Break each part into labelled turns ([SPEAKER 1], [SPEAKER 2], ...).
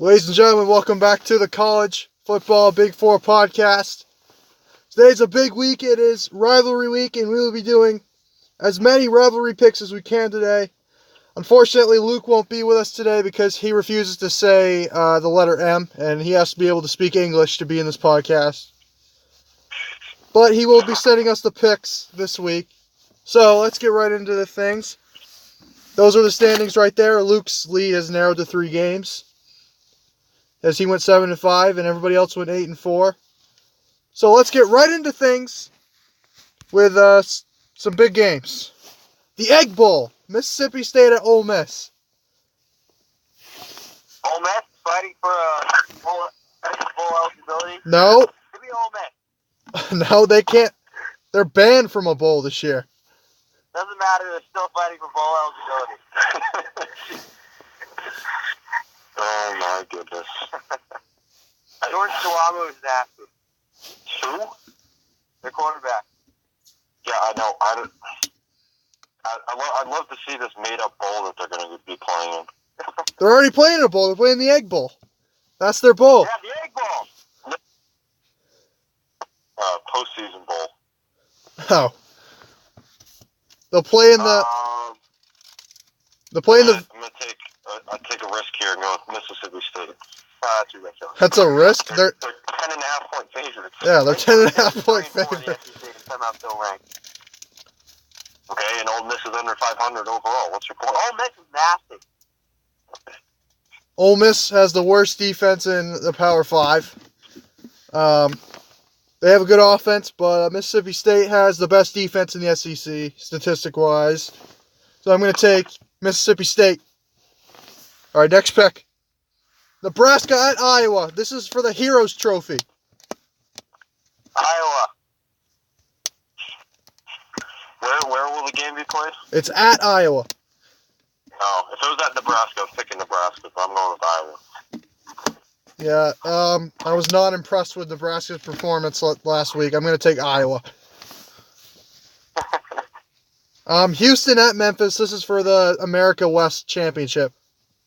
[SPEAKER 1] Ladies and gentlemen, welcome back to the College Football Big Four podcast. Today's a big week. It is rivalry week, and we will be doing as many rivalry picks as we can today. Unfortunately, Luke won't be with us today because he refuses to say the letter M, and he has to be able to speak English to be in this podcast. But he will be sending us the picks this week. So let's get right into the things. Those are the standings right there. Luke's lead has narrowed to 3 games, as he went 7-5, and everybody else went 8-4. So let's get right into things with some big games. The Egg Bowl, Mississippi State at Ole Miss.
[SPEAKER 2] Ole Miss fighting for bowl eligibility?
[SPEAKER 1] No.
[SPEAKER 2] Give me Ole Miss.
[SPEAKER 1] No, they can't. They're banned from a bowl this year.
[SPEAKER 2] Doesn't matter. They're still fighting for bowl eligibility.
[SPEAKER 3] Oh my goodness.
[SPEAKER 2] George Tuamu is nasty.
[SPEAKER 3] Who?
[SPEAKER 2] Their quarterback.
[SPEAKER 3] Yeah, I know. I'd love to see this made-up bowl that they're going to be playing in.
[SPEAKER 1] They're already playing a bowl. They're playing the Egg Bowl. That's their bowl.
[SPEAKER 2] Yeah, the Egg Bowl.
[SPEAKER 3] Postseason bowl.
[SPEAKER 1] Oh. They'll play in the... They'll play in the...
[SPEAKER 3] I'm going to take a risk here and go with Mississippi State.
[SPEAKER 2] That's too much.
[SPEAKER 1] That's a risk?
[SPEAKER 3] They're 10.5 point favorites.
[SPEAKER 1] Yeah, they're 10.5 point favorites.
[SPEAKER 2] Somehow still ranked.
[SPEAKER 3] Okay, and Ole Miss is under 500 overall. What's your point?
[SPEAKER 2] Ole Miss is nasty.
[SPEAKER 1] Ole Miss has the worst defense in the Power 5. They have a good offense, but Mississippi State has the best defense in the SEC, statistic-wise. So I'm going to take Mississippi State. All right, next pick. Nebraska at Iowa. This is for the Heroes Trophy.
[SPEAKER 3] Iowa. Where will the game be played?
[SPEAKER 1] It's at Iowa.
[SPEAKER 3] Oh, if it was at Nebraska, I was picking Nebraska, so I'm going with Iowa.
[SPEAKER 1] Yeah, I was not impressed with Nebraska's performance last week. I'm going to take Iowa. Houston at Memphis. This is for the America West Championship.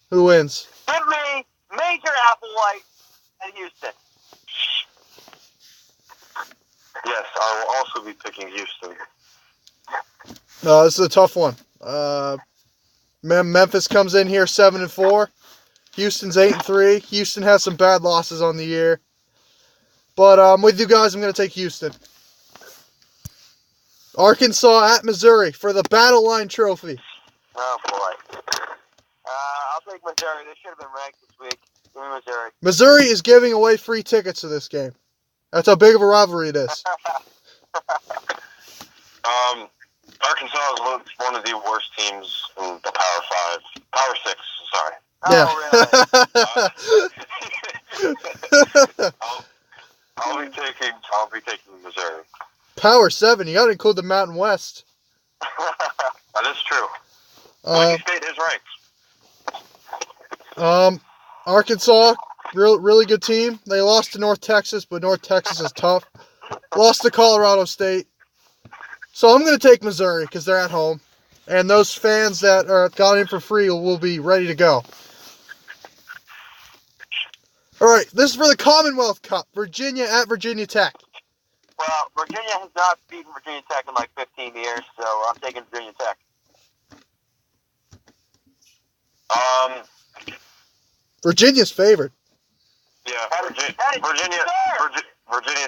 [SPEAKER 1] Who wins?
[SPEAKER 2] Give me Major Applewhite and Houston.
[SPEAKER 3] Yes, I will also be picking Houston.
[SPEAKER 1] No, this is a tough one. Memphis comes in here 7-4. Houston's 8-3. Houston has some bad losses on the year. But with you guys, I'm going to take Houston. Arkansas at Missouri for the Battle Line Trophy.
[SPEAKER 2] Oh, boy. I'll take Missouri. They should have been ranked this week. Give me Missouri.
[SPEAKER 1] Missouri is giving away free tickets to this game. That's how big of a rivalry it is.
[SPEAKER 3] Arkansas is one of the worst teams in the Power 5. Power 6, sorry.
[SPEAKER 1] Yeah.
[SPEAKER 2] Oh, really?
[SPEAKER 3] I'll be taking Missouri.
[SPEAKER 1] Power 7. You got to include the Mountain West.
[SPEAKER 3] That is true. Wayne State is ranked.
[SPEAKER 1] Arkansas, really good team. They lost to North Texas, but North Texas is tough. Lost to Colorado State. So I'm going to take Missouri because they're at home. And those fans that got in for free will be ready to go. All right, this is for the Commonwealth Cup. Virginia at Virginia Tech.
[SPEAKER 2] Well, Virginia has not beaten Virginia Tech in like 15 years, so I'm taking Virginia Tech.
[SPEAKER 1] Virginia's favored.
[SPEAKER 3] Yeah, Virginia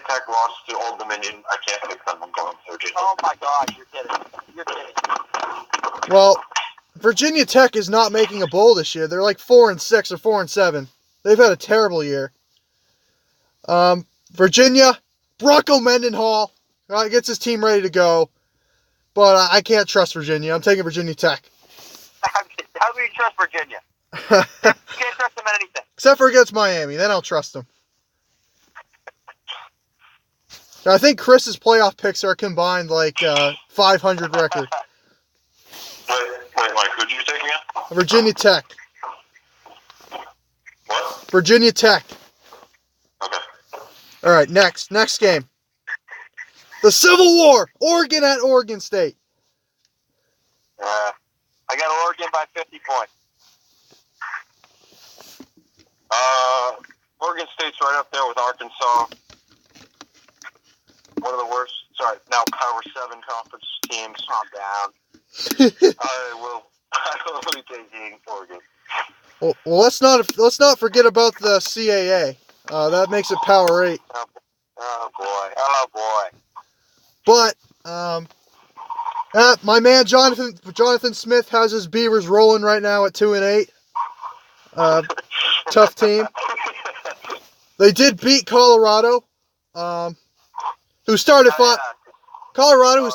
[SPEAKER 3] Tech lost to Old Dominion. I can't pick them. I'm going with Virginia.
[SPEAKER 2] Oh my gosh, you're kidding. You're kidding.
[SPEAKER 1] Well, Virginia Tech is not making a bowl this year. They're like 4-6 or 4-7. They've had a terrible year. Virginia, Bronco Mendenhall gets his team ready to go. But I can't trust Virginia. I'm taking Virginia Tech.
[SPEAKER 2] How do you trust Virginia? You can't trust them in anything.
[SPEAKER 1] Except for against Miami. Then I'll trust them. I think Chris's playoff picks are combined like 500 record.
[SPEAKER 3] Wait, who'd you take again?
[SPEAKER 1] Virginia Tech.
[SPEAKER 3] What?
[SPEAKER 1] Virginia Tech.
[SPEAKER 3] Okay.
[SPEAKER 1] All right, next game. The Civil War, Oregon at Oregon State.
[SPEAKER 2] I got Oregon by 50 points.
[SPEAKER 3] right up there with Arkansas. One of the worst, now Power 7 conference teams.
[SPEAKER 2] Calm down.
[SPEAKER 3] I will be taking Oregon.
[SPEAKER 1] Well, let's not forget about the CAA. That makes it Power 8.
[SPEAKER 2] Oh boy.
[SPEAKER 1] But my man Jonathan Smith has his Beavers rolling right now at 2-8. Tough team. They did beat Colorado, who started Colorado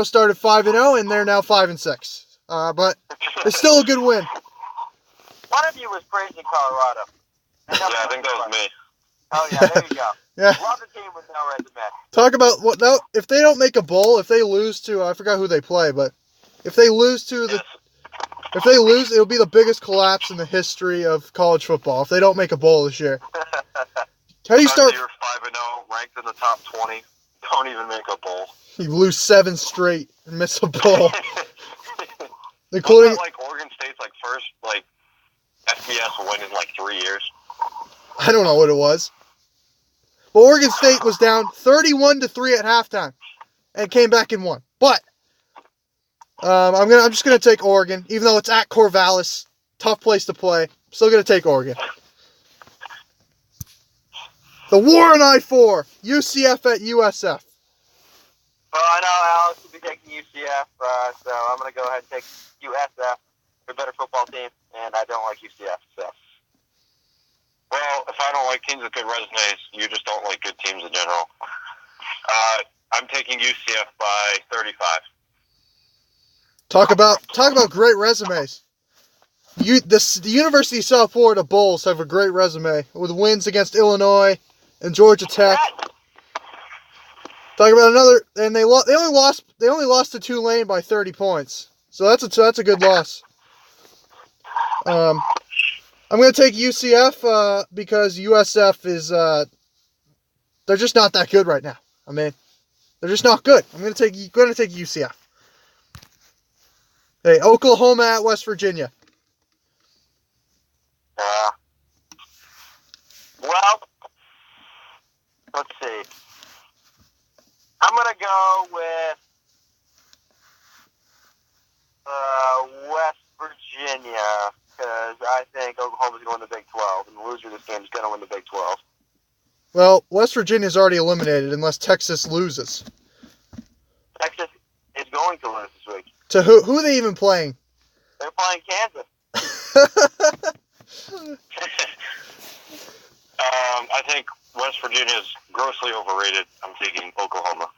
[SPEAKER 1] started 5-0, and they're now 5-6. But it's still a good win.
[SPEAKER 2] One of you was praising Colorado.
[SPEAKER 3] Yeah, I think that was me.
[SPEAKER 2] Oh yeah, there you go.
[SPEAKER 1] Yeah.
[SPEAKER 2] Love the team with no resume.
[SPEAKER 1] Talk about if they don't make a bowl, if they lose to, I forgot who they play, but if they lose, it'll be the biggest collapse in the history of college football. If they don't make a bowl this year. How do you start?
[SPEAKER 3] You're 5-0, ranked in the top 20. Don't even make a bowl.
[SPEAKER 1] You lose 7 straight and miss a bowl, including
[SPEAKER 3] Wasn't that Oregon State's first FBS win in 3 years.
[SPEAKER 1] I don't know what it was. But Oregon State was down 31-3 at halftime and came back and won. But I'm just gonna take Oregon, even though it's at Corvallis, tough place to play. Still gonna take Oregon. The war on I-4, UCF at USF.
[SPEAKER 2] Well, I know Alex will be taking UCF, so I'm going to go ahead and take USF. They're a better football team, and I don't like UCF. So.
[SPEAKER 3] Well, if I don't like teams with good resumes, you just don't like good teams in general. I'm taking UCF by 35.
[SPEAKER 1] Talk about great resumes. The University of South Florida Bulls have a great resume with wins against Illinois and Georgia Tech. Talk about another, and they only lost to Tulane by 30 points. So that's a good loss. I'm going to take UCF because USF is they're just not that good right now. I mean, they're just not good. I'm going to take UCF. Hey, Oklahoma at West Virginia.
[SPEAKER 2] Well, let's see. I'm going to go with West Virginia because I think Oklahoma's going to win the Big 12, and the loser of this game is going to win the Big 12.
[SPEAKER 1] Well, West Virginia's already eliminated unless Texas loses.
[SPEAKER 2] Texas is going to lose this week.
[SPEAKER 1] To who? Who are they even playing?
[SPEAKER 2] They're playing Kansas.
[SPEAKER 3] I think West Virginia is grossly overrated. I'm taking Oklahoma.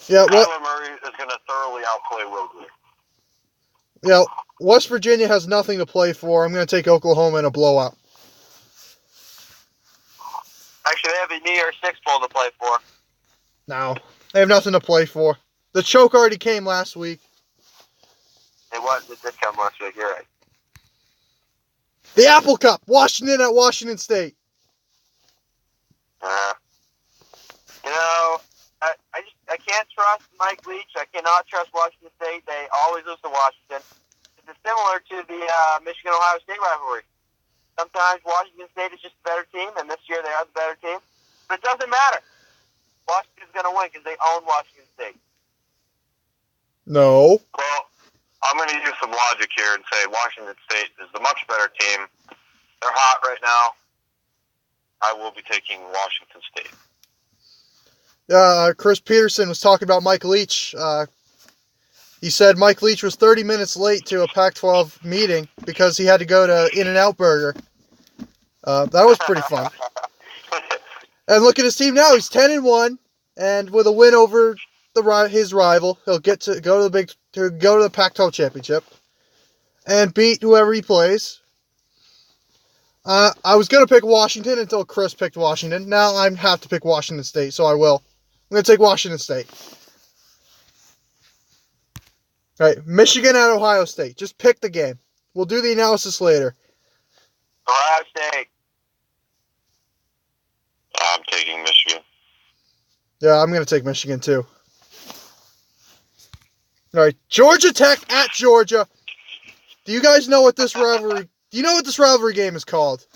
[SPEAKER 1] Yeah,
[SPEAKER 3] Kyler Murray is going to thoroughly outplay Will Greer.
[SPEAKER 1] Yeah, West Virginia has nothing to play for. I'm going to take Oklahoma in a blowout.
[SPEAKER 2] Actually, they have a New Year's Six bowl to play for.
[SPEAKER 1] No, they have nothing to play for. The choke already came last week.
[SPEAKER 2] It did come last week, you're right.
[SPEAKER 1] The Apple Cup, Washington at Washington State.
[SPEAKER 2] I can't trust Mike Leach. I cannot trust Washington State. They always lose to Washington. It's similar to the Michigan-Ohio State rivalry. Sometimes Washington State is just a better team, and this year they are the better team. But it doesn't matter. Washington's going to win because they own Washington State.
[SPEAKER 1] No.
[SPEAKER 3] Well, I'm going to use some logic here and say Washington State is the much better team. They're hot right now. I will be taking Washington State.
[SPEAKER 1] Chris Peterson was talking about Mike Leach. He said Mike Leach was 30 minutes late to a Pac-12 meeting because he had to go to In-N-Out Burger. That was pretty fun. And look at his team now. He's 10-1, and with a win over his rival, he'll get to go to the Pac-12 championship and beat whoever he plays. I was gonna pick Washington until Chris picked Washington. Now I have to pick Washington State, so I will. I'm gonna take Washington State. All right, Michigan at Ohio State. Just pick the game. We'll do the analysis later.
[SPEAKER 2] Ohio State.
[SPEAKER 3] I'm taking Michigan.
[SPEAKER 1] Yeah, I'm gonna take Michigan too. All right, Georgia Tech at Georgia. Do you guys know what this rivalry? Do you know what this rivalry game is called?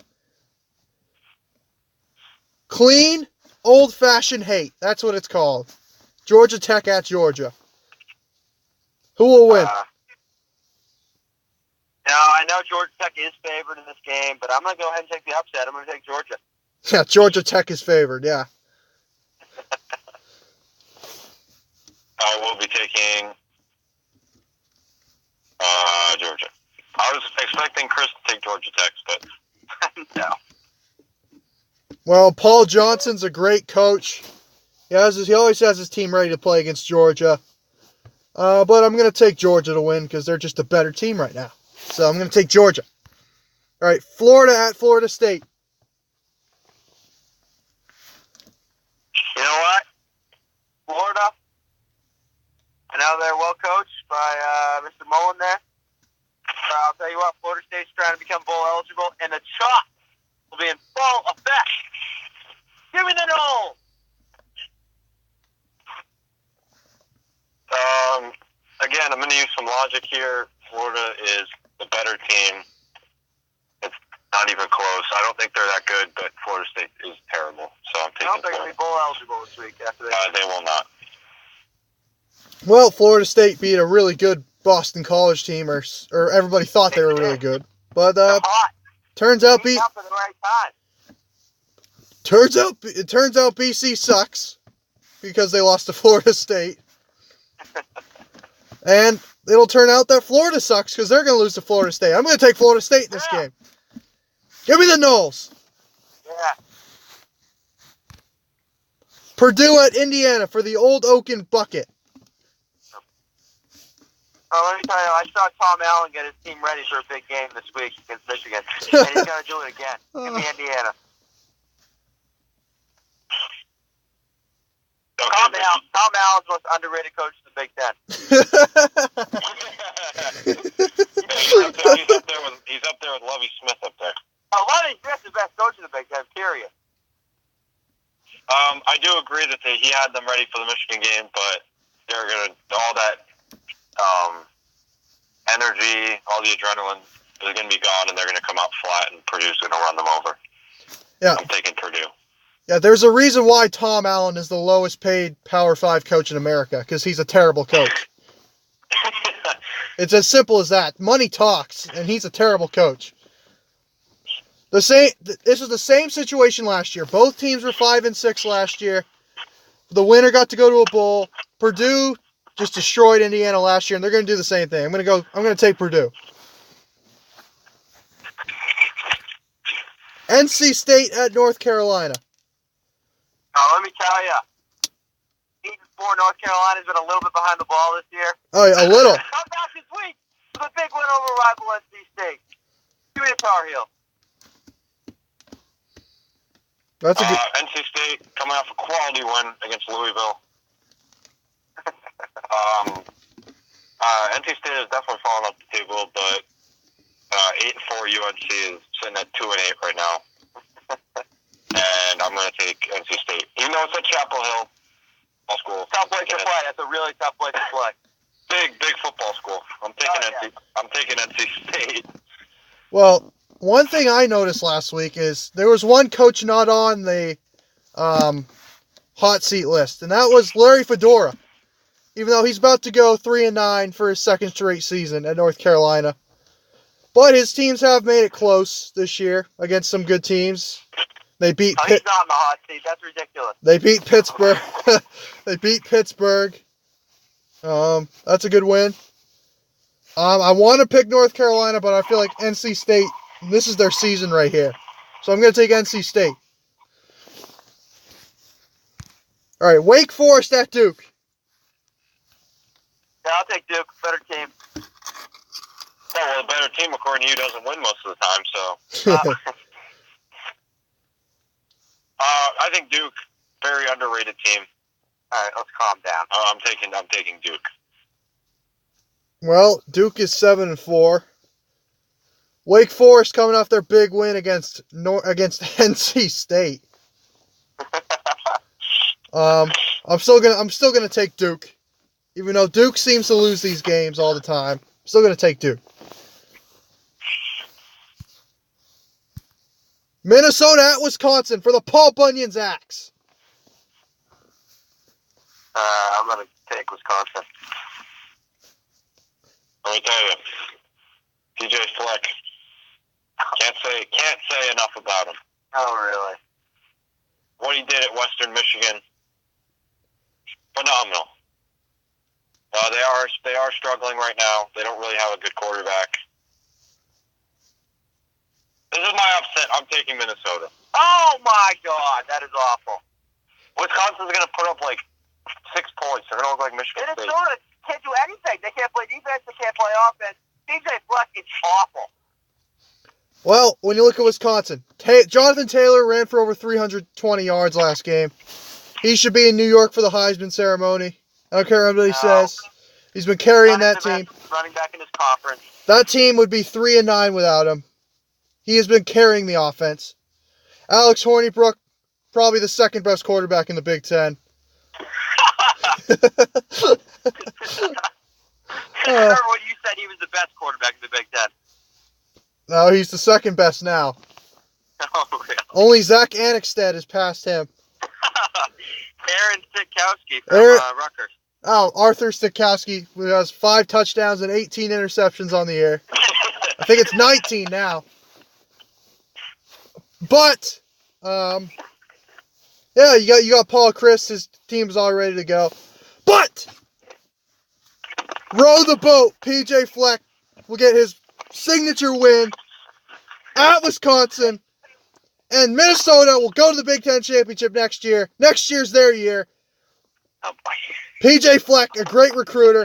[SPEAKER 1] Clean, old-fashioned hate. That's what it's called. Georgia Tech at Georgia. Who will win?
[SPEAKER 2] Now, I know Georgia Tech is favored in this game, but I'm going to go ahead and take the upset. I'm going to take Georgia.
[SPEAKER 1] Yeah, Georgia Tech is favored, yeah.
[SPEAKER 3] I will be taking Georgia. I was expecting Chris to take Georgia Tech, but
[SPEAKER 2] No.
[SPEAKER 1] Well, Paul Johnson's a great coach. He always has his team ready to play against Georgia. But I'm going to take Georgia to win because they're just a better team right now. So I'm going to take Georgia. All right, Florida at Florida State.
[SPEAKER 2] You know what? Florida, I know they're well coached by Mr. Mullen there. I'll tell you what, Florida State's trying to become bowl eligible, and the chop will be in full effect. Give me the Noles.
[SPEAKER 3] Again, I'm going to use some logic here. Florida is the better team. It's not even close. I don't think they're that good, but Florida State is terrible. So I'm
[SPEAKER 2] I
[SPEAKER 3] taking
[SPEAKER 2] don't think they'll
[SPEAKER 3] Florida.
[SPEAKER 2] be bowl eligible this week after this.
[SPEAKER 3] They will not.
[SPEAKER 1] Well, Florida State beat a really good Boston College team, or everybody thought they were really good. But
[SPEAKER 2] They're hot.
[SPEAKER 1] turns out
[SPEAKER 2] Heat up at the right time.
[SPEAKER 1] it turns out BC sucks because they lost to Florida State. And it'll turn out that Florida sucks because they're going to lose to Florida State. I'm going to take Florida State in this game. Give me the Noles.
[SPEAKER 2] Yeah.
[SPEAKER 1] Purdue at Indiana for the Old Oaken Bucket.
[SPEAKER 2] Oh, let me tell you, I saw Tom Allen get his team ready for a big game this week against Michigan, and he's going to do it again. Give me Indiana.
[SPEAKER 3] Okay,
[SPEAKER 2] Tom Allen's most underrated coach in the Big Ten.
[SPEAKER 3] he's up there with Lovie Smith up there.
[SPEAKER 2] Oh, Lovie Smith's the best coach in the Big Ten, period.
[SPEAKER 3] I do agree that he had them ready for the Michigan game, but they're going to, all that energy, all the adrenaline is going to be gone, and they're going to come out flat, and Purdue's going to run them over.
[SPEAKER 1] Yeah.
[SPEAKER 3] I'm taking Purdue.
[SPEAKER 1] Yeah, there's a reason why Tom Allen is the lowest paid Power 5 coach in America, because he's a terrible coach. It's as simple as that. Money talks, and he's a terrible coach. This was the same situation last year. Both teams were 5-6 last year. The winner got to go to a bowl. Purdue just destroyed Indiana last year, and they're going to do the same thing. I'm going to take Purdue. NC State at North Carolina.
[SPEAKER 2] Let me tell you, 8-4 North Carolina's been a little bit behind the ball this year.
[SPEAKER 1] Oh, yeah, a little.
[SPEAKER 2] Come back this week with a big win over rival NC State. Give me the Tar Heel.
[SPEAKER 1] That's a good.
[SPEAKER 3] NC State coming off a quality win against Louisville. NC State is definitely falling off the table, but 8-4 UNC is sitting at 2-8 right now. And I'm going to take NC State. Even though it's at Chapel Hill school.
[SPEAKER 2] Tough place to play. That's a really tough place to play.
[SPEAKER 3] Big football school. I'm taking NC State.
[SPEAKER 1] Well, one thing I noticed last week is there was one coach not on the hot seat list, and that was Larry Fedora. Even though he's about to go 3-9 for his second straight season at North Carolina. But his teams have made it close this year against some good teams. They beat
[SPEAKER 2] he's not in the hot seat. That's ridiculous.
[SPEAKER 1] They beat Pittsburgh. They beat Pittsburgh. That's a good win. I want to pick North Carolina, but I feel like NC State, this is their season right here. So I'm going to take NC State. All right, Wake Forest at Duke.
[SPEAKER 2] Yeah, I'll take Duke. Better team.
[SPEAKER 3] Well, the better team, according to you, doesn't win most of the time, so. I think Duke, very underrated team.
[SPEAKER 2] All right, let's calm down.
[SPEAKER 3] I'm taking Duke.
[SPEAKER 1] Well, Duke is 7-4. Wake Forest coming off their big win against NC State. I'm still gonna take Duke, even though Duke seems to lose these games all the time. I'm still gonna take Duke. Minnesota at Wisconsin for the Paul Bunyan's Axe.
[SPEAKER 2] I'm going to take Wisconsin.
[SPEAKER 3] Let me tell you, TJ Fleck. Can't say enough about him.
[SPEAKER 2] Oh, really?
[SPEAKER 3] What he did at Western Michigan, phenomenal. They are struggling right now. They don't really have a good quarterback. This is my upset. I'm taking Minnesota.
[SPEAKER 2] Oh, my God. That is awful.
[SPEAKER 3] Wisconsin's going to put up like 6 points. They're going to look like Michigan State.
[SPEAKER 2] Minnesota can't do anything. They can't play defense. They can't play offense. TJ Fleck is awful.
[SPEAKER 1] Well, when you look at Wisconsin, Jonathan Taylor ran for over 320 yards last game. He should be in New York for the Heisman ceremony. I don't care what he says. He's been carrying that team.
[SPEAKER 2] Running back in his conference.
[SPEAKER 1] That team would be 3-9 without him. He has been carrying the offense. Alex Hornibrook, probably the second best quarterback in the Big Ten.
[SPEAKER 2] I remember when you said he was the best quarterback in the Big Ten.
[SPEAKER 1] No, he's the second best now.
[SPEAKER 2] Oh, really?
[SPEAKER 1] Only Zach Annexstad has passed him.
[SPEAKER 2] Aaron Stikowski from Rutgers.
[SPEAKER 1] Oh, Arthur Stikowski, who has 5 touchdowns and 18 interceptions on the year. I think it's 19 now. But, yeah, you got Paul Chris. His team's all ready to go. But, row the boat. PJ Fleck will get his signature win at Wisconsin. And Minnesota will go to the Big Ten Championship next year. Next year's their year.
[SPEAKER 2] Oh, boy.
[SPEAKER 1] PJ Fleck, a great recruiter.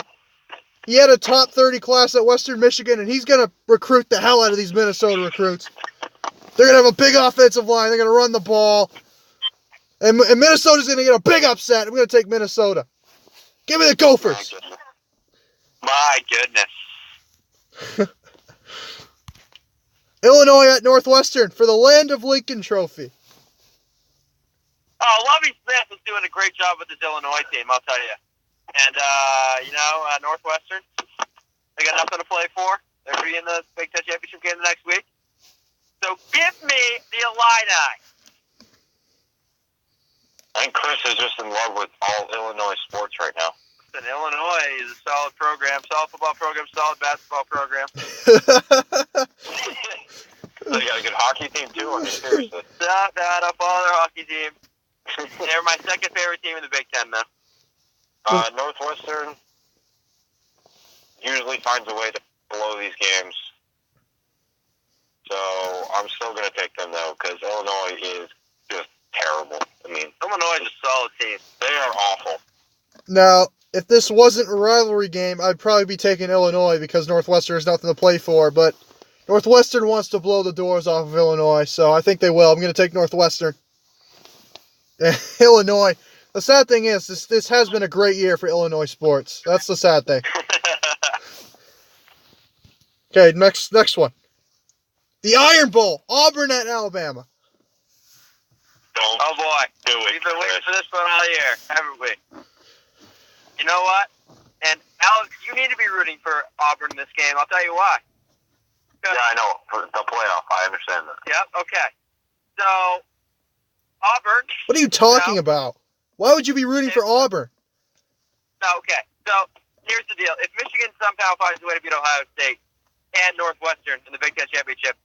[SPEAKER 1] He had a top 30 class at Western Michigan, and he's going to recruit the hell out of these Minnesota recruits. They're going to have a big offensive line. They're going to run the ball. And Minnesota's going to get a big upset. I'm going to take Minnesota. Give me the Gophers.
[SPEAKER 2] My goodness.
[SPEAKER 1] Illinois at Northwestern for the Land of Lincoln Trophy.
[SPEAKER 2] Oh, Lovie Smith is doing a great job with this Illinois team, I'll tell you. And, Northwestern, they got nothing to play for. They'll be in the Big Ten Championship game the next week. So give me the Illini.
[SPEAKER 3] I think Chris is just in love with all Illinois sports right now.
[SPEAKER 2] Listen, Illinois is a solid program, solid football program, solid basketball program.
[SPEAKER 3] They got a good hockey team, too. I mean, seriously.
[SPEAKER 2] I follow their hockey team. They're my second favorite team in the Big Ten, though.
[SPEAKER 3] Northwestern usually finds a way to blow these games. So I'm still going to take them, though, because Illinois is just terrible. I mean,
[SPEAKER 2] Illinois is a solid team.
[SPEAKER 3] They are awful.
[SPEAKER 1] Now, if this wasn't a rivalry game, I'd probably be taking Illinois because Northwestern has nothing to play for, but Northwestern wants to blow the doors off of Illinois, so I think they will. I'm going to take Northwestern. Illinois. The sad thing is, this has been a great year for Illinois sports. That's the sad thing. Okay, next one. The Iron Bowl, Auburn at Alabama.
[SPEAKER 2] Oh boy, we've been waiting for this one all year, haven't we? You know what? And Alex, you need to be rooting for Auburn in this game. I'll tell you why.
[SPEAKER 3] Yeah, I know. For the playoff, I understand that.
[SPEAKER 2] Yep, okay. So, Auburn.
[SPEAKER 1] What are you talking about? Why would you be rooting for Auburn?
[SPEAKER 2] No, okay. So, here's the deal. If Michigan somehow finds a way to beat Ohio State and Northwestern in the Big Ten Championship,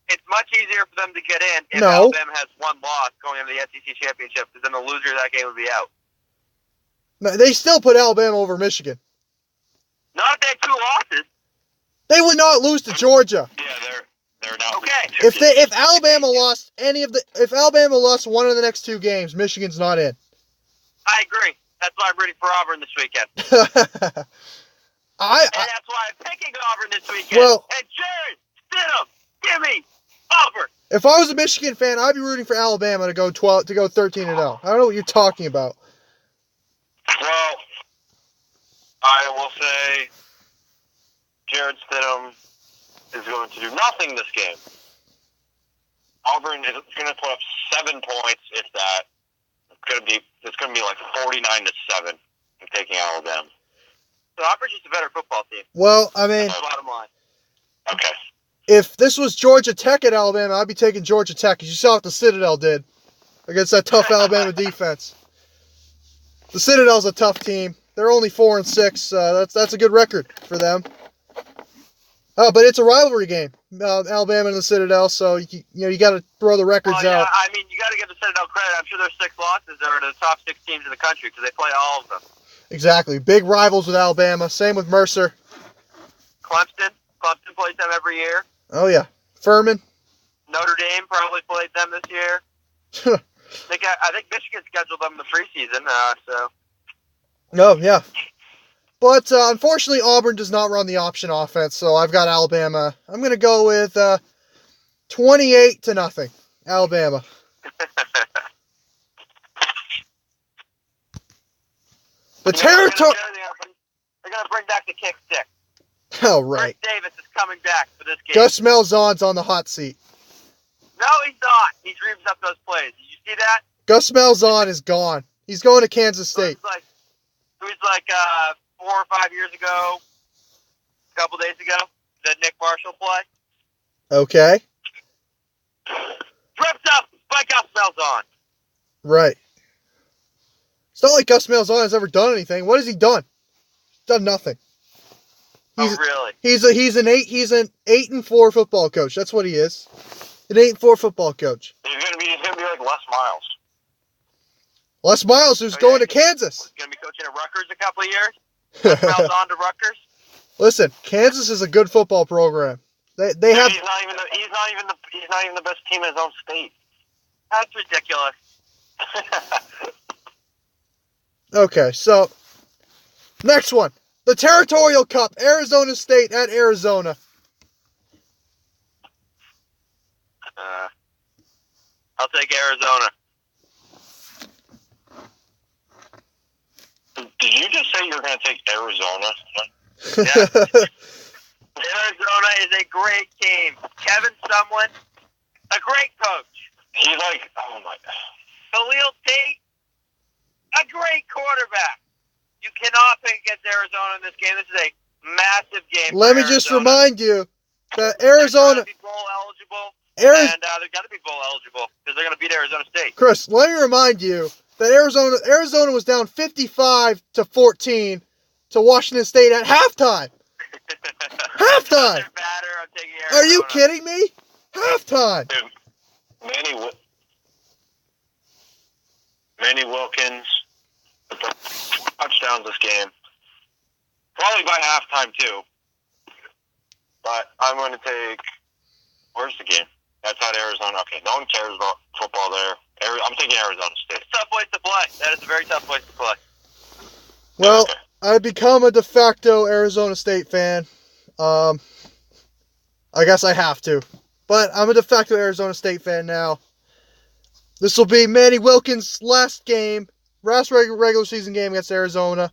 [SPEAKER 2] it's much easier for them to get in if Alabama has one loss going into the SEC Championship, because then the loser of that game would be out.
[SPEAKER 1] No, they still put Alabama over Michigan.
[SPEAKER 2] Not if they had 2 losses.
[SPEAKER 1] They would not lose to Georgia.
[SPEAKER 3] Yeah, they're not.
[SPEAKER 2] Okay.
[SPEAKER 1] If Alabama lost if Alabama lost one of the next 2 games, Michigan's not in.
[SPEAKER 2] I agree. That's why I'm rooting for Auburn this weekend.
[SPEAKER 1] And
[SPEAKER 2] that's why I'm picking Auburn this weekend.
[SPEAKER 1] Well,
[SPEAKER 2] and Jared, Stidham, give me Auburn.
[SPEAKER 1] If I was a Michigan fan, I'd be rooting for Alabama to go 13-0. I don't know what you're talking about.
[SPEAKER 3] Well, I will say Jared Stidham is going to do nothing this game. Auburn is going to put up 7 points, if that. It's going to be like 49-7. I'm taking Alabama.
[SPEAKER 2] So Auburn's just a better football team.
[SPEAKER 1] Well, I mean,
[SPEAKER 2] Bottom line.
[SPEAKER 3] Okay.
[SPEAKER 1] If this was Georgia Tech at Alabama, I'd be taking Georgia Tech, because you saw what the Citadel did against that tough Alabama defense. The Citadel's a tough team. They're only 4-6. That's a good record for them. But it's a rivalry game, Alabama and the Citadel. So you got to throw the records out.
[SPEAKER 2] I mean, you got to give the Citadel credit. I'm sure their 6 losses are to the top 6 teams in the country because they play all of them.
[SPEAKER 1] Exactly. Big rivals with Alabama. Same with Mercer.
[SPEAKER 2] Clemson plays them every year.
[SPEAKER 1] Oh yeah. Furman.
[SPEAKER 2] Notre Dame probably played them this year. I think Michigan scheduled them in the preseason.
[SPEAKER 1] Oh yeah. But unfortunately, Auburn does not run the option offense, so I've got Alabama. I'm going to go with 28-0, Alabama. The territory.
[SPEAKER 2] They're going to bring back the kick stick.
[SPEAKER 1] Oh, right.
[SPEAKER 2] Chris Davis is coming back for this game.
[SPEAKER 1] Gus Malzahn's on the hot seat.
[SPEAKER 2] No, he's not. He's reams up those plays. Did you see that?
[SPEAKER 1] Gus Malzahn is gone. He's going to Kansas State.
[SPEAKER 2] It was like 4 or 5 years ago, a couple days ago, the Nick Marshall play.
[SPEAKER 1] Okay.
[SPEAKER 2] Ripped up by Gus Malzahn.
[SPEAKER 1] Right. It's not like Gus Malzahn has ever done anything. What has he done? He's done nothing.
[SPEAKER 2] Really?
[SPEAKER 1] He's an 8-4 football coach. That's what he is. An 8-4 football coach.
[SPEAKER 3] He's gonna be like Les Miles.
[SPEAKER 1] Les Miles, who's going to Kansas.
[SPEAKER 2] He's gonna be coaching at Rutgers in a couple of years. Malzahn to Rutgers.
[SPEAKER 1] Listen, Kansas is a good football program. They have.
[SPEAKER 3] He's not even the best team in his own state.
[SPEAKER 2] That's ridiculous.
[SPEAKER 1] Okay, so next one. The Territorial Cup, Arizona State at Arizona.
[SPEAKER 2] I'll take Arizona.
[SPEAKER 3] Did you just say you're going to take Arizona?
[SPEAKER 2] Yeah. Arizona is a great team. Kevin Sumlin, a great coach.
[SPEAKER 3] He's like, oh my God.
[SPEAKER 2] Khalil Tate, a great quarterback. You cannot pick against Arizona in this game. This is a massive game.
[SPEAKER 1] Let me just remind you that Arizona.
[SPEAKER 2] They're going to be bowl eligible. And they've got to be bowl eligible because they're going to beat Arizona State.
[SPEAKER 1] Chris, let me remind you that Arizona was down 55-14 to Washington State at halftime. Halftime. Are you kidding me? Halftime.
[SPEAKER 3] Dude, Manny Wilkins, touchdowns this game. Probably by halftime too. But I'm going to take. Where's the game? That's not Arizona. Okay, no one cares about football there. I'm taking Arizona State.
[SPEAKER 2] It's a tough place to play. That is a very tough place to play.
[SPEAKER 1] Well,
[SPEAKER 3] okay.
[SPEAKER 1] I've become a de facto Arizona State fan. I guess I have to. But I'm a de facto Arizona State fan now. This will be Manny Wilkins' last regular season game against Arizona.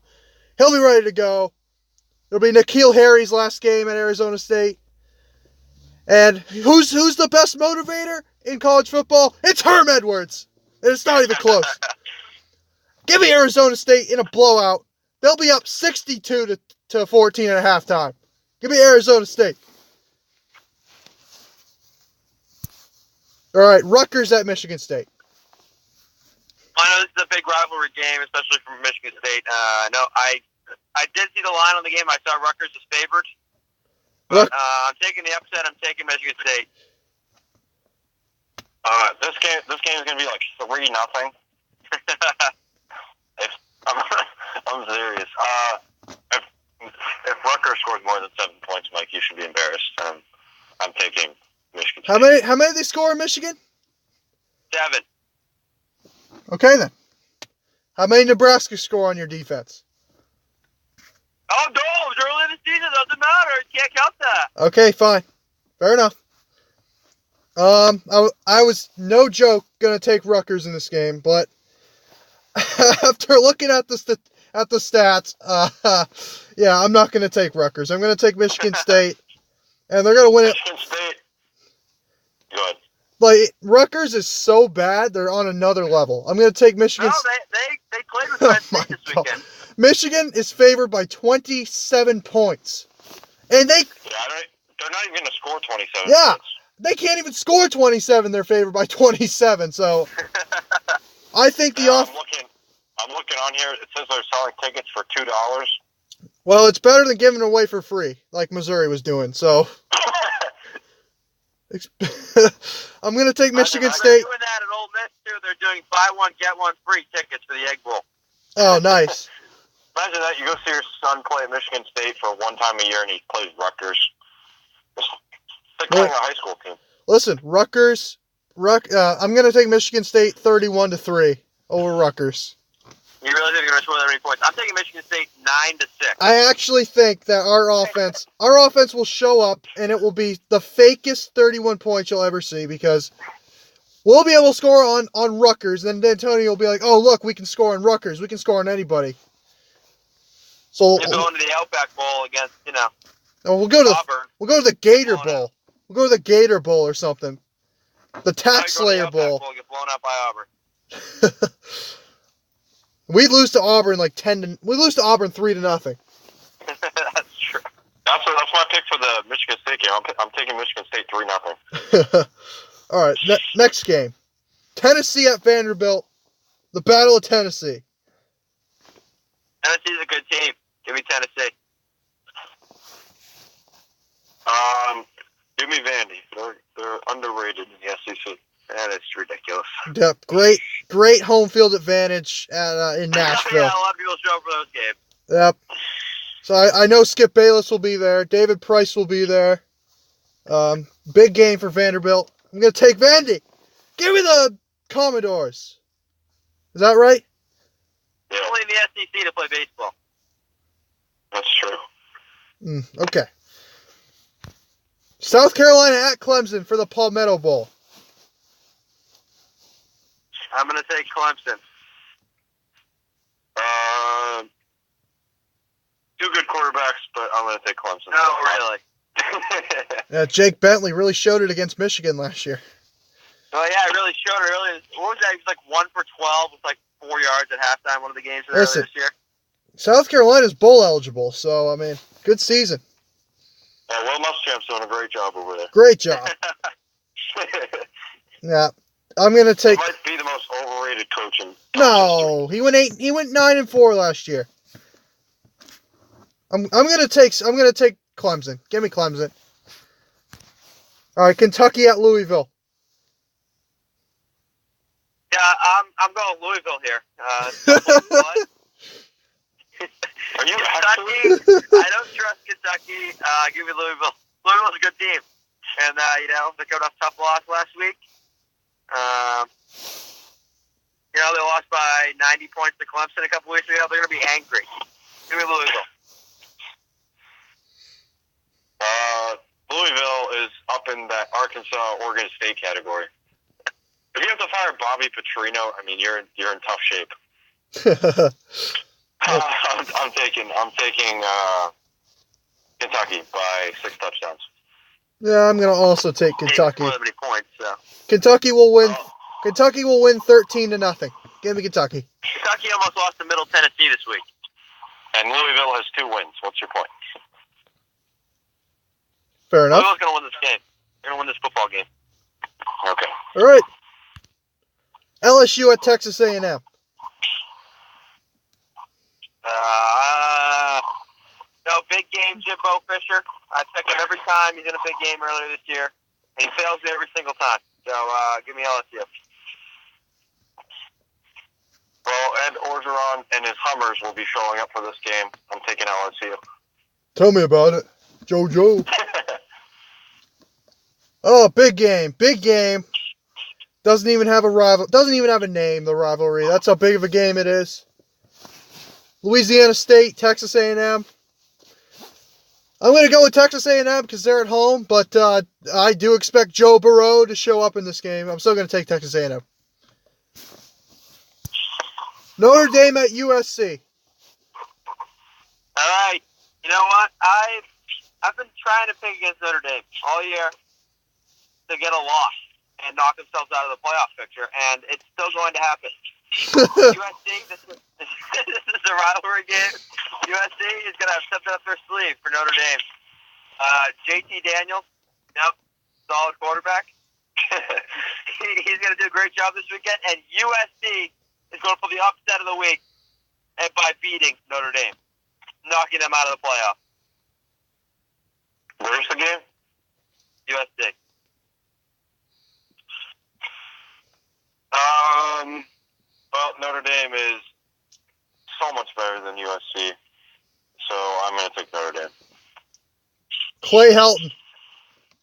[SPEAKER 1] He'll be ready to go. It'll be N'Keal Harry's last game at Arizona State. And who's the best motivator in college football? It's Herm Edwards. And it's not even close. Give me Arizona State in a blowout. They'll be up 62-14 at halftime. Give me Arizona State. All right, Rutgers at Michigan State.
[SPEAKER 2] I know this is a big rivalry game, especially for Michigan State. No, I did see the line on the game. I saw Rutgers as favored. But I'm taking the upset. I'm taking Michigan State.
[SPEAKER 3] This game is going to be like 3-0. I'm serious. If Rutgers scores more than 7 points, Mike, you should be embarrassed. I'm taking Michigan State.
[SPEAKER 1] How many did they score in Michigan?
[SPEAKER 2] 7.
[SPEAKER 1] Okay then. How many Nebraska score on your defense?
[SPEAKER 2] Oh no, it was early in the season. Doesn't matter. You can't count that.
[SPEAKER 1] Okay, fine. Fair enough. I was, no joke, going to take Rutgers in this game, but after looking at the stats, yeah, I'm not going to take Rutgers. I'm going to take Michigan State, and they're going to win it.
[SPEAKER 3] Michigan State. Good.
[SPEAKER 1] Like, Rutgers is so bad, they're on another level. I'm going to take Michigan.
[SPEAKER 2] No, they played with Penn State this weekend.
[SPEAKER 1] Michigan is favored by 27 points. And they...
[SPEAKER 3] Yeah, They're not even going to score 27
[SPEAKER 1] Yeah.
[SPEAKER 3] points.
[SPEAKER 1] They can't even score 27. They're favored by 27. So I think the
[SPEAKER 3] I'm looking on here. It says they're selling tickets for $2.
[SPEAKER 1] Well, it's better than giving it away for free, like Missouri was doing. So I'm going to take Michigan State.
[SPEAKER 2] They're doing that at Ole Miss, too. They're doing buy one, get one free tickets for the Egg Bowl.
[SPEAKER 1] Oh, nice.
[SPEAKER 3] Imagine that. You go see your son play at Michigan State for one time a year, and he plays Rutgers. It's like playing a high school team.
[SPEAKER 1] Listen, Rutgers. I'm going to take Michigan State 31-3 over Rutgers.
[SPEAKER 2] You really think they're going to score that many points? I'm taking Michigan State 9-6.
[SPEAKER 1] I actually think that our offense will show up, and it will be the fakest 31 points you'll ever see, because we'll be able to score on Rutgers, and then D'Antonio will be like, oh, look, we can score on Rutgers. We can score on anybody. So
[SPEAKER 2] You're going to the Outback Bowl against,
[SPEAKER 1] we'll go to
[SPEAKER 2] Auburn.
[SPEAKER 1] We'll go to the Gator Bowl. We'll go to the Gator Bowl or something. The Tax Slayer Bowl.
[SPEAKER 2] Get blown out by Auburn.
[SPEAKER 1] We lose to Auburn we lose to Auburn 3-0.
[SPEAKER 2] That's true.
[SPEAKER 3] That's my pick for the Michigan State game. I'm taking Michigan State 3-0.
[SPEAKER 1] All right, next game. Tennessee at Vanderbilt. The Battle of Tennessee.
[SPEAKER 2] Tennessee's a good team. Give me Tennessee.
[SPEAKER 3] Give me Vandy. They're underrated in the SEC. That is ridiculous.
[SPEAKER 1] Yep, great home field advantage in Nashville.
[SPEAKER 2] Yeah, a lot of people show up for those games.
[SPEAKER 1] Yep. So I know Skip Bayless will be there. David Price will be there. Big game for Vanderbilt. I'm going to take Vandy. Give me the Commodores. Is that right?
[SPEAKER 2] Yeah. Only in the SEC to play baseball.
[SPEAKER 3] That's true.
[SPEAKER 1] Okay. South Carolina at Clemson for the Palmetto Bowl.
[SPEAKER 2] I'm going to take Clemson.
[SPEAKER 3] Two good quarterbacks, but I'm going to take Clemson.
[SPEAKER 2] Oh, really?
[SPEAKER 1] Jake Bentley really showed it against Michigan last year.
[SPEAKER 2] Oh, yeah, it really showed it earlier. What was that? He was like 1 for 12 with like 4 yards at halftime, one of the games earlier this year.
[SPEAKER 1] South Carolina's bowl eligible, so, I mean, good season.
[SPEAKER 3] Yeah, Will Muschamp's doing a great job over there.
[SPEAKER 1] Great job. Yeah. I'm gonna take.
[SPEAKER 3] He might be the most overrated coach in.
[SPEAKER 1] No, he went 9-4 last year. I'm gonna take Clemson. Give me Clemson. All right, Kentucky at Louisville.
[SPEAKER 2] Yeah, I'm going Louisville here.
[SPEAKER 3] Are you
[SPEAKER 2] Kentucky? I don't trust Kentucky. Give me Louisville. Louisville's a good team, and they got off a tough loss last week. They lost by 90 points to Clemson a couple weeks ago. They're going to be angry. Give me Louisville.
[SPEAKER 3] Louisville is up in that Arkansas-Oregon State category. If you have to fire Bobby Petrino, I mean, you're in tough shape. I'm taking Kentucky by 6 touchdowns.
[SPEAKER 1] Yeah, I'm gonna also take Kentucky.
[SPEAKER 2] Many points, so.
[SPEAKER 1] Kentucky will win. Kentucky will win 13-0. Give me Kentucky.
[SPEAKER 2] Kentucky almost lost to Middle Tennessee this week.
[SPEAKER 3] And Louisville has 2 wins. What's your point?
[SPEAKER 1] Fair enough.
[SPEAKER 2] Louisville's going to win this game. They're going to win this football game.
[SPEAKER 3] Okay.
[SPEAKER 1] All right. LSU at Texas A&M.
[SPEAKER 2] No, big game, Jimbo Fisher. I pick him every time. He's in a big game earlier this year, and he fails me every single time. So give me LSU.
[SPEAKER 3] Well, Ed Orgeron and his Hummers will be showing up for this game. I'm taking LSU.
[SPEAKER 1] Tell me about it, JoJo. Oh, big game, big game. Doesn't even have a rival. Doesn't even have a name. The rivalry. That's how big of a game it is. Louisiana State, Texas A&M. I'm going to go with Texas A&M because they're at home, but I do expect Joe Burrow to show up in this game. I'm still going to take Texas A&M. Notre Dame at USC.
[SPEAKER 2] All right. You know what? I've been trying to pick against Notre Dame all year to get a loss and knock themselves out of the playoff picture, and it's still going to happen. USC, this is a rivalry game. USC is going to have something up their sleeve for Notre Dame. JT Daniels, yep, solid quarterback. He's going to do a great job this weekend. And USC is going to pull the upset of the week and by beating Notre Dame, knocking them out of the playoff.
[SPEAKER 3] Where's the game?
[SPEAKER 2] USC.
[SPEAKER 3] Well, Notre Dame is so much better than USC, so I'm going to take Notre Dame.
[SPEAKER 1] Clay Helton,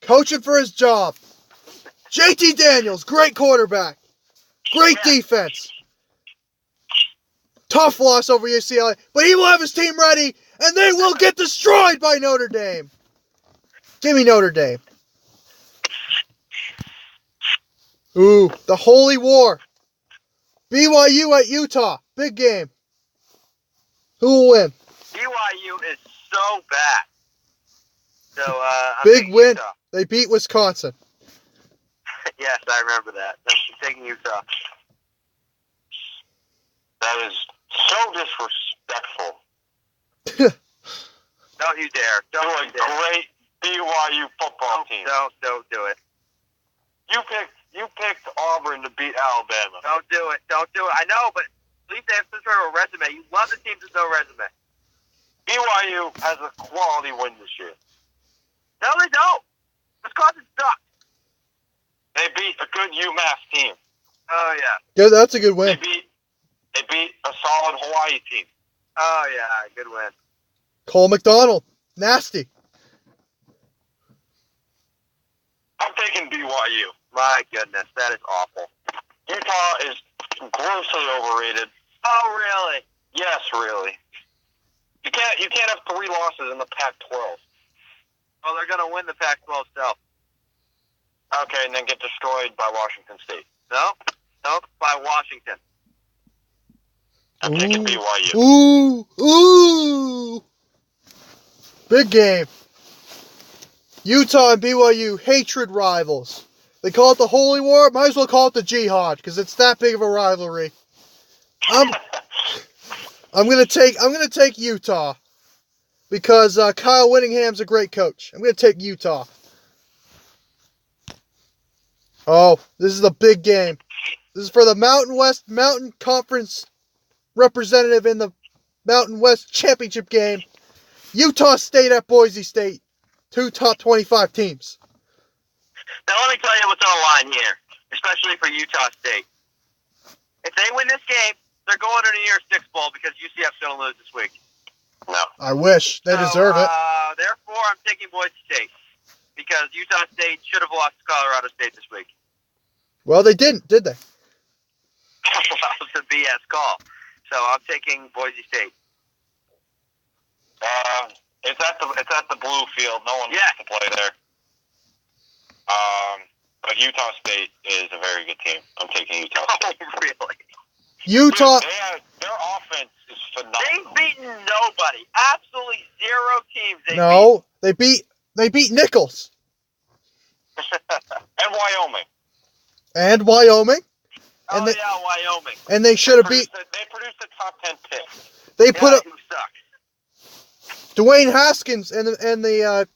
[SPEAKER 1] coaching for his job. JT Daniels, great quarterback. Great defense. Tough loss over UCLA, but he will have his team ready, and they will get destroyed by Notre Dame. Give me Notre Dame. Ooh, the Holy War. BYU at Utah. Big game. Who will win?
[SPEAKER 2] BYU is so bad. So, I'm
[SPEAKER 1] Big win.
[SPEAKER 2] Utah.
[SPEAKER 1] They beat Wisconsin.
[SPEAKER 2] Yes, I remember that. I'm taking Utah.
[SPEAKER 3] That is so disrespectful.
[SPEAKER 2] Don't you dare.
[SPEAKER 3] You're a great BYU football team.
[SPEAKER 2] Don't do it.
[SPEAKER 3] You picked Auburn to beat Alabama.
[SPEAKER 2] Don't do it. I know, but at least they have some sort of a resume. You love the teams with no resume.
[SPEAKER 3] BYU has a quality win this year.
[SPEAKER 2] No, they don't. Wisconsin sucks.
[SPEAKER 3] They beat a good UMass team.
[SPEAKER 2] Oh, yeah.
[SPEAKER 1] Yeah, that's a good win.
[SPEAKER 3] They beat a solid Hawaii team.
[SPEAKER 2] Oh, yeah, good win.
[SPEAKER 1] Cole McDonald. Nasty.
[SPEAKER 3] I'm taking BYU.
[SPEAKER 2] My goodness, that is awful.
[SPEAKER 3] Utah is grossly overrated.
[SPEAKER 2] Oh, really?
[SPEAKER 3] Yes, really. You can't have 3 losses in the Pac-12.
[SPEAKER 2] Oh, they're going to win the Pac-12 still.
[SPEAKER 3] Okay, and then get destroyed by Washington State.
[SPEAKER 2] Nope, by Washington.
[SPEAKER 3] I'm taking BYU.
[SPEAKER 1] Ooh. Big game. Utah and BYU, hatred rivals. They call it the Holy War. Might as well call it the Jihad because it's that big of a rivalry. I'm gonna take Utah because Kyle Whittingham's a great coach. I'm gonna take Utah. Oh, this is a big game. This is for the Mountain Conference representative in the Mountain West Championship game. Utah State at Boise State. 2 top 25 teams.
[SPEAKER 2] Now let me tell you what's on the line here, especially for Utah State. If they win this game, they're going to the New Year's Six Bowl because UCF's going to lose this week.
[SPEAKER 3] No.
[SPEAKER 1] I wish. They deserve it.
[SPEAKER 2] Therefore, I'm taking Boise State because Utah State should have lost to Colorado State this week.
[SPEAKER 1] Well, they didn't, did they?
[SPEAKER 2] That was a BS call. So I'm taking Boise State.
[SPEAKER 3] It's at the blue field. No one wants to play there. But Utah State is a very good team. I'm taking Utah State.
[SPEAKER 2] Oh, really?
[SPEAKER 1] Utah.
[SPEAKER 3] Their offense is phenomenal.
[SPEAKER 2] They've beaten nobody. Absolutely zero teams.
[SPEAKER 1] They beat Nichols.
[SPEAKER 3] And Wyoming.
[SPEAKER 1] And Wyoming. And
[SPEAKER 2] Wyoming.
[SPEAKER 1] And they should have beat.
[SPEAKER 3] They produced a top 10 pick.
[SPEAKER 1] They put up
[SPEAKER 2] who suck.
[SPEAKER 1] Dwayne Haskins and the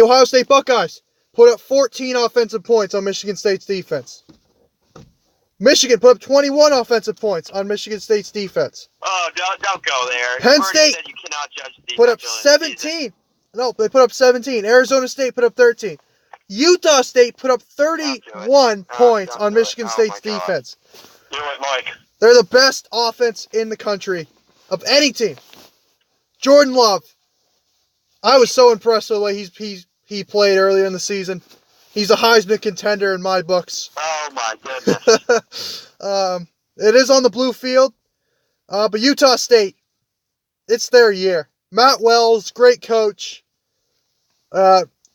[SPEAKER 1] Ohio State Buckeyes put up 14 offensive points on Michigan State's defense. Michigan put up 21 offensive points on Michigan State's defense.
[SPEAKER 2] Oh, don't go there.
[SPEAKER 1] Penn State
[SPEAKER 2] said you cannot judge defense
[SPEAKER 1] put up 17. No, they put up 17. Arizona State put up 13. Utah State put up 31 points on Michigan State's defense.
[SPEAKER 3] Do it, Mike.
[SPEAKER 1] They're the best offense in the country of any team. Jordan Love. I was so impressed with the way he played earlier in the season. He's a Heisman contender in my books.
[SPEAKER 2] Oh, my goodness.
[SPEAKER 1] It is on the blue field. But Utah State, it's their year. Matt Wells, great coach.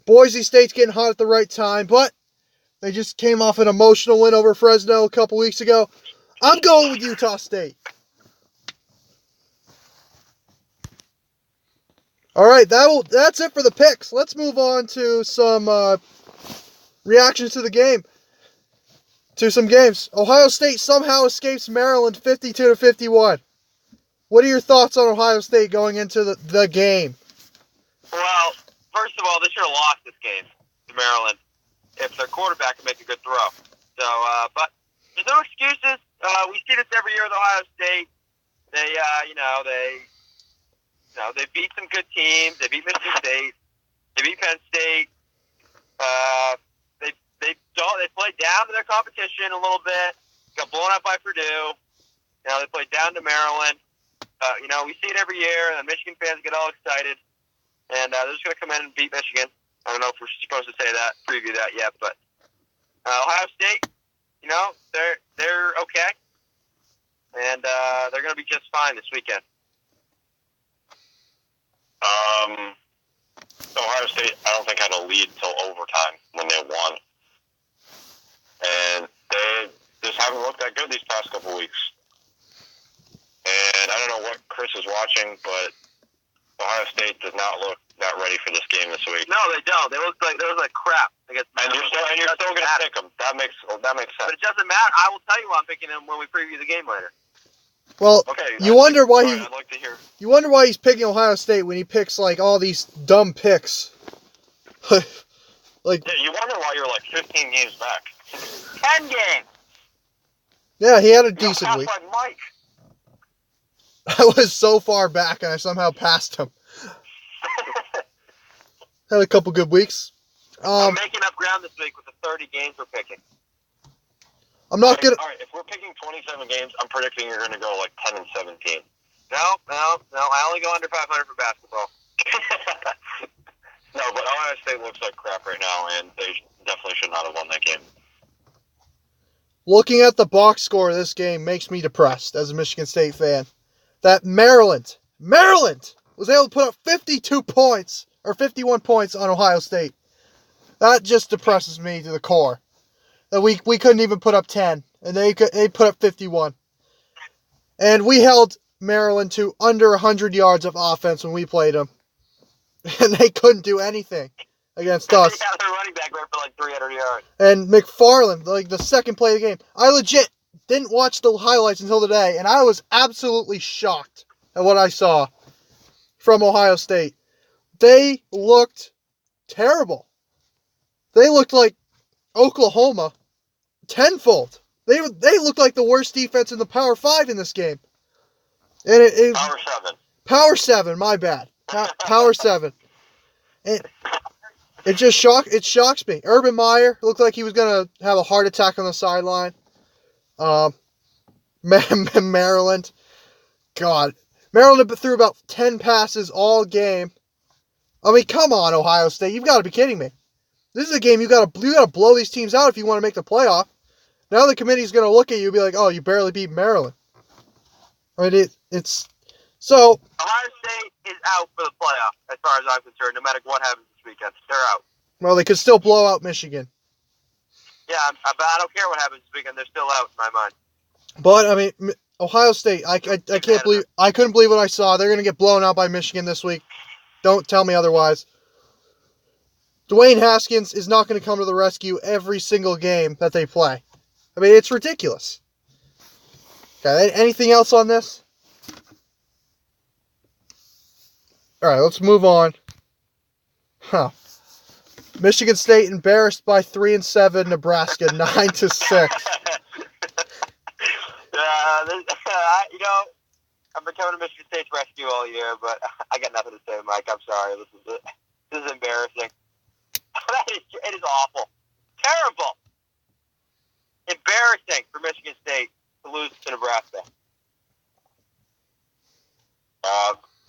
[SPEAKER 1] Boise State's getting hot at the right time, but they just came off an emotional win over Fresno a couple weeks ago. I'm going with Utah State. All right, that's it for the picks. Let's move on to some reactions to the game. To some games. Ohio State somehow escapes Maryland 52-51. What are your thoughts on Ohio State going into the game?
[SPEAKER 2] Well, first of all, they should have lost this game to Maryland if their quarterback can make a good throw. So, but there's no excuses. We see this every year with Ohio State. They beat some good teams. They beat Michigan State. They beat Penn State. They played down to their competition a little bit. Got blown out by Purdue. They played down to Maryland. We see it every year, and Michigan fans get all excited. And they're just going to come in and beat Michigan. I don't know if we're supposed to say that, preview that yet, but Ohio State, they're okay, and they're going to be just fine this weekend.
[SPEAKER 3] Ohio State, I don't think had a lead till overtime when they won, and they just haven't looked that good these past couple weeks. And I don't know what Chris is watching, but Ohio State does not look that ready for this game this week.
[SPEAKER 2] No, they don't. They look like crap. And you're still going to
[SPEAKER 3] pick them. That makes sense.
[SPEAKER 2] But it doesn't matter. I will tell you why I'm picking them when we preview the game later.
[SPEAKER 1] Well,
[SPEAKER 3] okay,
[SPEAKER 1] you wonder why
[SPEAKER 3] I'd like to hear.
[SPEAKER 1] You wonder why he's picking Ohio State when he picks like all these dumb picks.
[SPEAKER 3] Yeah, you wonder why you're like 15 games back.
[SPEAKER 2] 10 games.
[SPEAKER 1] Yeah, he had a decent week.
[SPEAKER 3] Like Mike.
[SPEAKER 1] I was so far back and I somehow passed him. Had a couple good weeks.
[SPEAKER 2] I'm making up ground this week with the 30 games we're picking.
[SPEAKER 1] I'm not gonna.
[SPEAKER 3] All right, if we're picking 27 games, I'm predicting you're going to go like 10 and 17.
[SPEAKER 2] No. I only go under 500 for basketball.
[SPEAKER 3] No, but Ohio State looks like crap right now, and they definitely should not have won that game.
[SPEAKER 1] Looking at the box score of this game makes me depressed as a Michigan State fan. That Maryland was able to put up 52 points or 51 points on Ohio State. That just depresses me to the core. That we couldn't even put up 10, and they put up 51. And we held Maryland to under 100 yards of offense when we played them. And they couldn't do anything against us.
[SPEAKER 2] Yeah, their running back ran for like 300 yards.
[SPEAKER 1] And McFarland, like the second play of the game, I legit didn't watch the highlights until today, and I was absolutely shocked at what I saw from Ohio State. They looked terrible. They looked like Oklahoma tenfold. They looked like the worst defense in the Power 5 in this game. And it
[SPEAKER 3] Power 7.
[SPEAKER 1] Power 7, my bad. Power 7. It shocks me. Urban Meyer looked like he was going to have a heart attack on the sideline. Maryland. God. Maryland threw about 10 passes all game. I mean, come on, Ohio State. You've got to be kidding me. This is a game you got to blow these teams out if you want to make the playoff. Now the committee's going to look at you and be like, oh, you barely beat Maryland. I mean, it's... So...
[SPEAKER 2] Ohio State is out for the playoff, as far as I'm concerned, no matter what happens this weekend. They're out.
[SPEAKER 1] Well, they could still blow out Michigan.
[SPEAKER 2] Yeah, but I don't care what happens this weekend. They're still out in my mind.
[SPEAKER 1] But, I mean, Ohio State, I couldn't believe what I saw. They're going to get blown out by Michigan this week. Don't tell me otherwise. Dwayne Haskins is not going to come to the rescue every single game that they play. I mean, it's ridiculous. Okay, anything else on this? All right, let's move on. Michigan State embarrassed by 3-7 Nebraska 9-6.
[SPEAKER 2] I've been coming to Michigan State's rescue all year, but I got nothing to say, Mike. I'm sorry. This is embarrassing. It is awful. Terrible. Embarrassing for Michigan State to lose to Nebraska.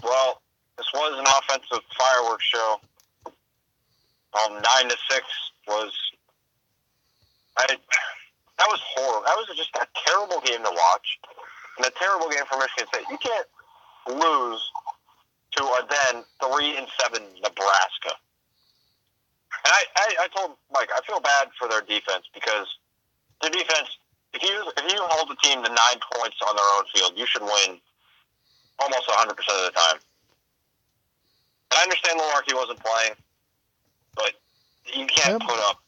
[SPEAKER 3] Well, this was an offensive fireworks show. 9-6 was... That was horrible. That was just a terrible game to watch. And a terrible game for Michigan State. You can't lose to a then 3-7 Nebraska. And I told Mike, I feel bad for their defense because their defense, if you hold the team to 9 points on their own field, you should win almost 100% of the time. And I understand Malarkey wasn't playing, but you can't put up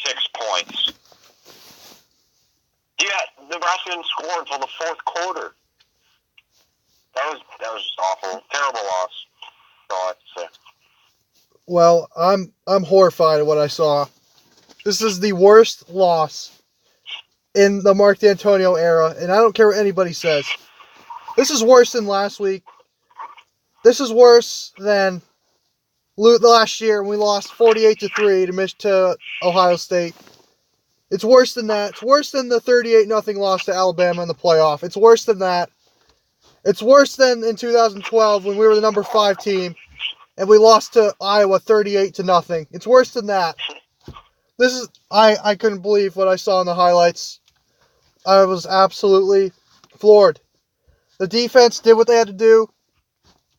[SPEAKER 3] 6 points. Yeah, Nebraska didn't score until the fourth quarter. That was just awful. Terrible loss. That's all I have to say.
[SPEAKER 1] Well, I'm horrified at what I saw. This is the worst loss in the Mark D'Antonio era, and I don't care what anybody says. This is worse than last week. This is worse than last year when we lost 48-3 to Ohio State. It's worse than that. It's worse than the 38-0 loss to Alabama in the playoff. It's worse than that. It's worse than in 2012 when we were the number 5 team and we lost to Iowa 38-0. It's worse than that. I couldn't believe what I saw in the highlights. I was absolutely floored. The defense did what they had to do.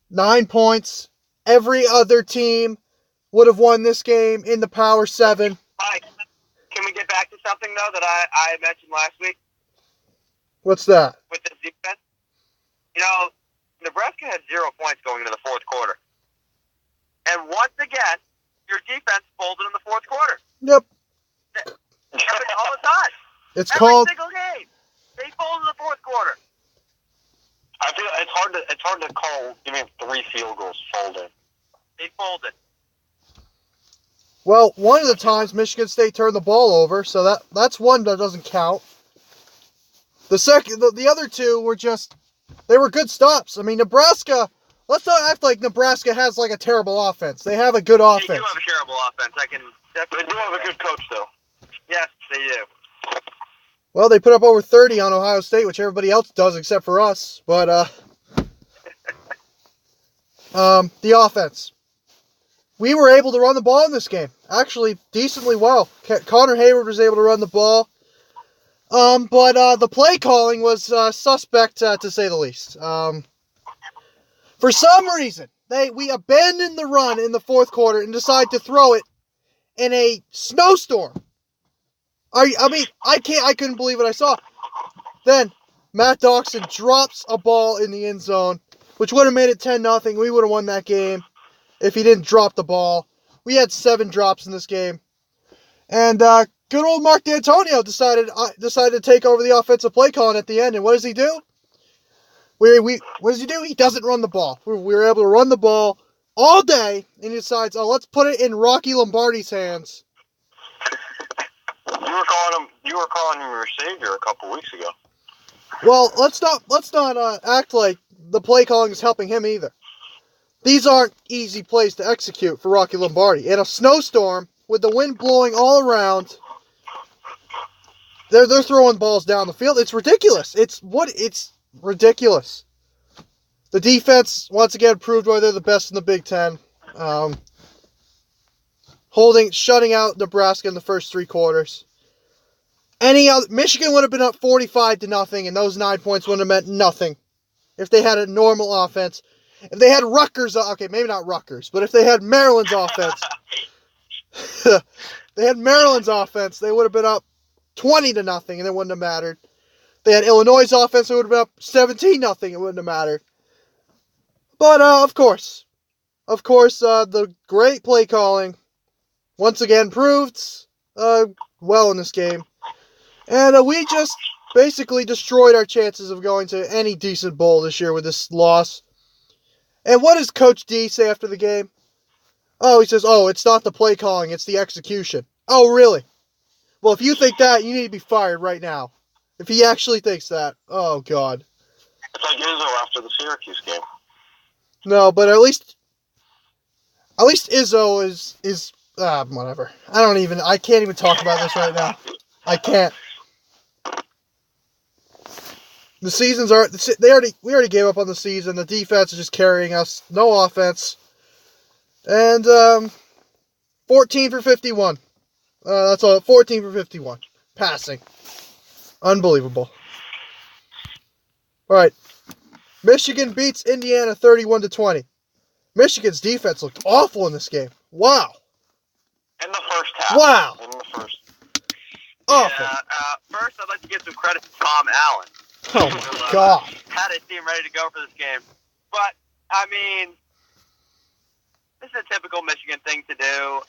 [SPEAKER 1] 9 points. Every other team would have won this game in the Power 7.
[SPEAKER 2] Mike, can we get back to something, though, that I mentioned last week
[SPEAKER 1] What's that?
[SPEAKER 2] with this defense? You know, Nebraska had 0 points going into the fourth quarter. And once again, your defense folded in the fourth quarter.
[SPEAKER 1] Yep.
[SPEAKER 2] It happens all the time.
[SPEAKER 1] It's
[SPEAKER 2] Every
[SPEAKER 1] called...
[SPEAKER 2] single game. They fold in the fourth quarter.
[SPEAKER 3] I feel it's hard to call even 3 field goals folding.
[SPEAKER 2] They folded.
[SPEAKER 1] Well, one of the times Michigan State turned the ball over, so that's one that doesn't count. The other 2 were just... They were good stops. I mean, Nebraska... Let's not act like Nebraska has like a terrible offense. They have a good offense.
[SPEAKER 2] They do have a terrible offense. I can definitely.
[SPEAKER 3] They do have a good coach, though.
[SPEAKER 2] Yes, they do.
[SPEAKER 1] Well, they put up over 30 on Ohio State, which everybody else does except for us. But, the offense. We were able to run the ball in this game. Actually, decently well. Connor Hayward was able to run the ball. But the play calling was suspect, to say the least. For some reason, we abandoned the run in the fourth quarter and decided to throw it in a snowstorm. I couldn't believe what I saw. Then, Matt Doxson drops a ball in the end zone, which would have made it 10-0. We would have won that game if he didn't drop the ball. We had 7 drops in this game. And good old Mark D'Antonio decided to take over the offensive play calling at the end. And what does he do? What does he do? He doesn't run the ball. We were able to run the ball all day, and he decides, let's put it in Rocky Lombardi's hands.
[SPEAKER 3] You were calling him your savior a couple weeks ago.
[SPEAKER 1] Well, let's not act like the play calling is helping him either. These aren't easy plays to execute for Rocky Lombardi. In a snowstorm, with the wind blowing all around, they're throwing balls down the field. It's ridiculous. It's ridiculous. The defense, once again, proved why they're the best in the Big Ten. Shutting out Nebraska in the first 3 quarters. Michigan would have been up 45-0, and those 9 points wouldn't have meant nothing if they had a normal offense. If they had Rutgers, okay, maybe not Rutgers, but if they had Maryland's offense, they would have been up 20-0, and it wouldn't have mattered. They had Illinois' offense, it would have been up 17-0, it wouldn't have mattered. But, of course, the great play calling once again proved well in this game. And we just basically destroyed our chances of going to any decent bowl this year with this loss. And what does Coach D say after the game? He says, it's not the play calling, it's the execution. Oh, really? Well, if you think that, you need to be fired right now. If he actually thinks that. Oh, God.
[SPEAKER 3] It's like Izzo after the Syracuse game.
[SPEAKER 1] No, but at least Izzo is whatever. I can't even talk about this right now. I can't. The seasons we already gave up on the season. The defense is just carrying us. No offense. And 14 for 51. That's all. 14 for 51. Passing. Unbelievable. All right. Michigan beats Indiana 31-20. Michigan's defense looked awful in this game. Wow.
[SPEAKER 3] In the first half.
[SPEAKER 1] Wow.
[SPEAKER 3] In the first.
[SPEAKER 1] Awful.
[SPEAKER 2] Yeah, first, I'd like to give some credit to Tom Allen.
[SPEAKER 1] Oh, my God.
[SPEAKER 2] Had his team ready to go for this game. But, I mean, this is a typical Michigan thing to do.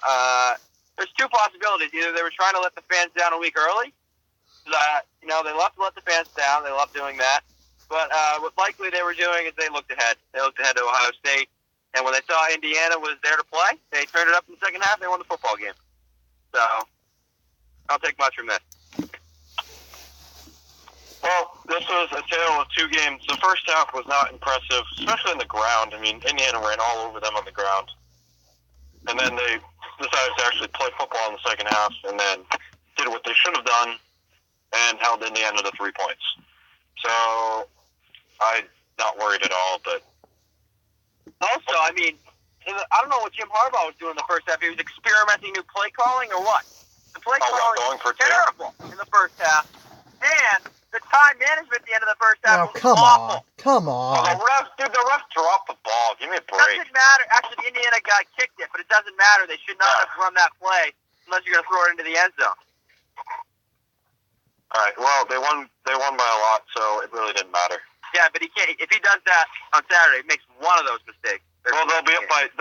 [SPEAKER 2] There's 2 possibilities. Either they were trying to let the fans down a week early. They love to let the fans down. They love doing that. But what likely they were doing is they looked ahead. They looked ahead to Ohio State. And when they saw Indiana was there to play, they turned it up in the second half. They won the football game. So I'll take much from this.
[SPEAKER 3] Well, this was a tale of two games. The first half was not impressive, especially on the ground. I mean, Indiana ran all over them on the ground. And then they decided to actually play football in the second half and then did what they should have done and held Indiana to 3 points. So I'm not worried at all, but...
[SPEAKER 2] Also, I mean, I don't know what Jim Harbaugh was doing in the first half. He was experimenting new play calling or what? The play calling
[SPEAKER 3] going for
[SPEAKER 2] was terrible in the first half. And the time management at the end of the first half was awful.
[SPEAKER 1] Come
[SPEAKER 3] Oh,
[SPEAKER 1] on.
[SPEAKER 3] the refs dropped the ball. Give me a break.
[SPEAKER 2] Doesn't matter. Actually, the Indiana guy kicked it, but it doesn't matter. They should not have run that play unless you're going to throw it into the end zone.
[SPEAKER 3] All right. Well, they won by a lot, so it really didn't matter.
[SPEAKER 2] Yeah, but he can't. If he does that on Saturday, he makes one of those mistakes.
[SPEAKER 3] Well, they'll be up by 10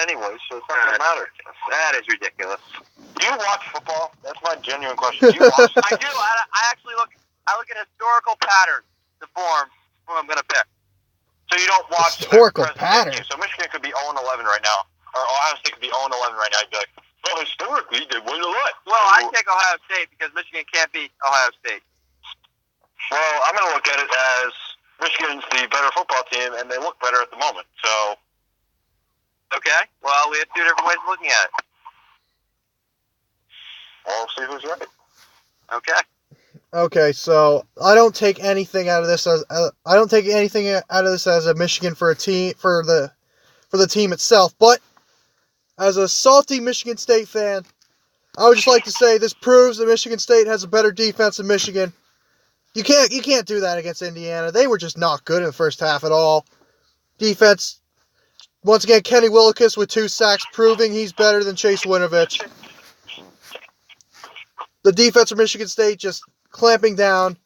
[SPEAKER 3] anyway, so it's not going to matter.
[SPEAKER 2] That is ridiculous.
[SPEAKER 3] Do you watch football? That's my genuine question. Do you watch?
[SPEAKER 2] I do. I actually look. I look at historical patterns to form who I'm going to pick.
[SPEAKER 3] So you don't watch
[SPEAKER 1] historical patterns.
[SPEAKER 3] So Michigan could be 0-11 right now, or Ohio State could be 0-11 right now. You'd be like, well, historically, they win a lot.
[SPEAKER 2] Well, I take Ohio State because Michigan can't beat Ohio State.
[SPEAKER 3] Well, I'm going to look at it as Michigan's the better football team, and they look better at the moment. So,
[SPEAKER 2] okay. Well, we have two different ways of looking at it.
[SPEAKER 3] we'll see who's right.
[SPEAKER 2] Okay.
[SPEAKER 1] Okay, so I don't take anything out of this as a Michigan for a team for the team itself, but as a salty Michigan State fan, I would just like to say this proves that Michigan State has a better defense than Michigan. You can't do that against Indiana. They were just not good in the first half at all. Defense, once again, Kenny Willekes with 2 sacks, proving he's better than Chase Winovich. The defense of Michigan State just clamping down.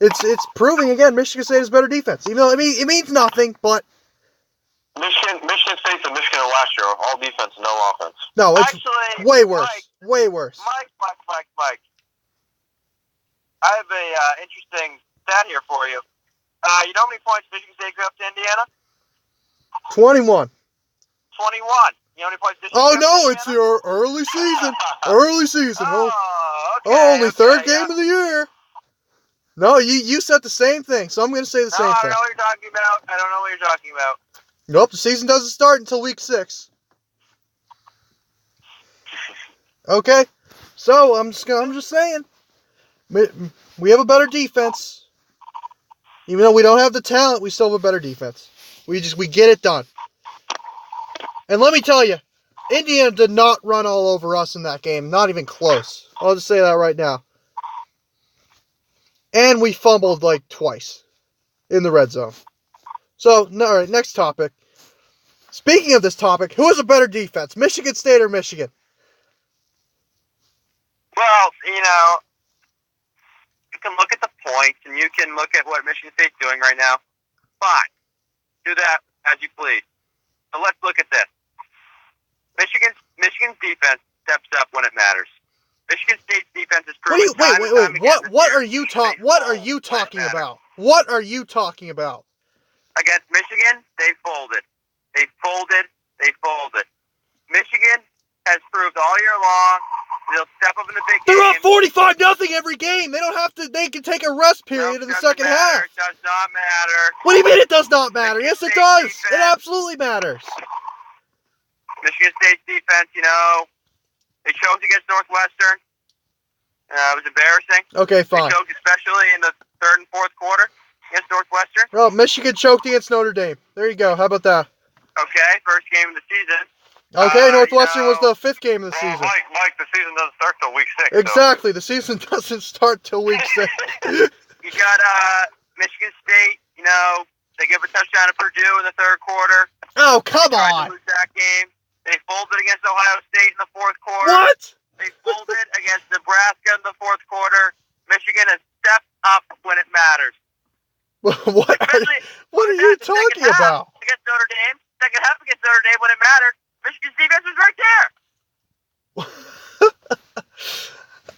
[SPEAKER 1] It's proving again Michigan State has better defense. Even though it means nothing, but
[SPEAKER 3] Michigan State's a Michigan last year. All defense, no offense.
[SPEAKER 1] no, it's
[SPEAKER 2] Actually,
[SPEAKER 1] way worse.
[SPEAKER 2] Mike,
[SPEAKER 1] Way worse.
[SPEAKER 2] Mike. I have a interesting stat here for you. You know how many points Michigan State got up to Indiana?
[SPEAKER 1] 21.
[SPEAKER 2] 21. You know how many points Michigan
[SPEAKER 1] Oh
[SPEAKER 2] got
[SPEAKER 1] no,
[SPEAKER 2] to
[SPEAKER 1] it's
[SPEAKER 2] Indiana?
[SPEAKER 1] the early season. Early season.
[SPEAKER 2] Okay,
[SPEAKER 1] only third game of the year. No, you said the same thing, so I'm going to say the same
[SPEAKER 2] I
[SPEAKER 1] thing.
[SPEAKER 2] don't know what you're talking about. I don't know what you're talking about.
[SPEAKER 1] Nope, the season doesn't start until week 6. Okay, so I'm just saying, we have a better defense. Even though we don't have the talent, we still have a better defense. We get it done. And let me tell you, Indiana did not run all over us in that game. Not even close. I'll just say that right now. And we fumbled like twice in the red zone. So, all right, next topic. Speaking of this topic, who has a better defense, Michigan State or Michigan?
[SPEAKER 2] Well, you can look at the points and you can look at what Michigan State's doing right now. Fine. Do that as you please. So let's look at this. Michigan's defense steps up when it matters. Michigan State's defense is proven
[SPEAKER 1] Wait. What are you talking about? What are you talking about?
[SPEAKER 2] Against Michigan, they folded. They folded. Michigan has proved all year long they'll step up in the big game.
[SPEAKER 1] They're up 45-0 every game. They don't have to. They can take a rest period in the second half.
[SPEAKER 2] It does not matter.
[SPEAKER 1] What do you mean it does not matter? Yes, it does. It absolutely matters.
[SPEAKER 2] Michigan State's defense, they choked against Northwestern. It was embarrassing.
[SPEAKER 1] Okay, fine.
[SPEAKER 2] They choked especially in the third and fourth quarter against Northwestern.
[SPEAKER 1] Well, Michigan choked against Notre Dame. There you go. How about that?
[SPEAKER 2] Okay, first game of the season.
[SPEAKER 1] Okay, Northwestern was the 5th game of the season.
[SPEAKER 3] Mike, the season doesn't start till week 6.
[SPEAKER 1] Exactly, the season doesn't start till week 6.
[SPEAKER 2] You got Michigan State, they give a touchdown to Purdue in the third quarter.
[SPEAKER 1] Oh, come
[SPEAKER 2] They tried
[SPEAKER 1] on.
[SPEAKER 2] to lose that game. They folded against Ohio State in the fourth quarter.
[SPEAKER 1] What?
[SPEAKER 2] They folded against Nebraska in the fourth quarter. Michigan has stepped up when it matters.
[SPEAKER 1] What are you talking about?
[SPEAKER 2] Against Notre Dame, second half against Notre Dame when it mattered, Michigan's defense was right there.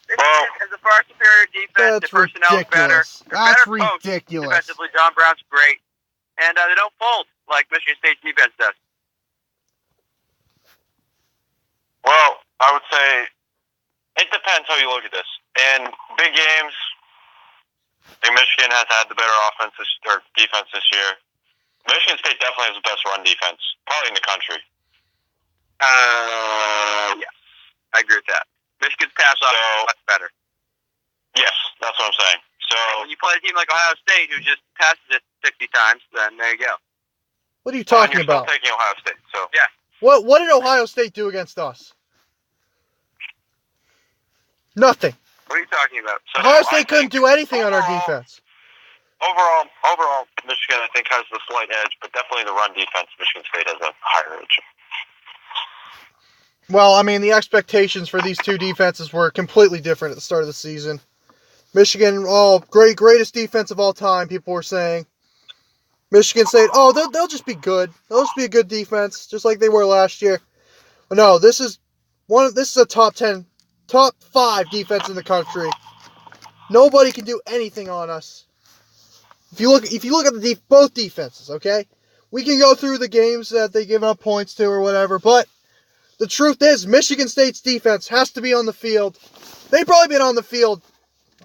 [SPEAKER 2] Michigan has a far superior defense.
[SPEAKER 1] That's
[SPEAKER 2] the personnel is better.
[SPEAKER 1] ridiculous.
[SPEAKER 2] They're
[SPEAKER 1] That's
[SPEAKER 2] better coached
[SPEAKER 1] ridiculous.
[SPEAKER 2] defensively, John Brown's great. and they don't fold like Michigan State's defense does.
[SPEAKER 3] Well, I would say it depends how you look at this. In big games, I think Michigan has had the better defense this year. Michigan State definitely has the best run defense, probably in the country.
[SPEAKER 2] Yes, I agree with that. Michigan's pass off is much better.
[SPEAKER 3] Yes, that's what I'm saying. So
[SPEAKER 2] when you play a team like Ohio State who just passes it 60 times, then there you go.
[SPEAKER 1] What are you talking
[SPEAKER 3] you're
[SPEAKER 1] about?
[SPEAKER 3] Still taking Ohio State. So
[SPEAKER 2] yeah.
[SPEAKER 1] What did Ohio State do against us? Nothing.
[SPEAKER 2] What are you talking about?
[SPEAKER 3] So
[SPEAKER 1] Ohio State couldn't do anything on our defense.
[SPEAKER 3] Overall, Michigan I think has the slight edge, but definitely the run defense. Michigan State has a higher edge.
[SPEAKER 1] Well, I mean, the expectations for these two defenses were completely different at the start of the season. Michigan, greatest defense of all time, people were saying. Michigan State, they'll just be good. They'll just be a good defense, just like they were last year. But no, this is a top 10, top 5 defense in the country. Nobody can do anything on us. If you look at both defenses, okay? We can go through the games that they give up points to or whatever, but the truth is, Michigan State's defense has to be on the field. They've probably been on the field,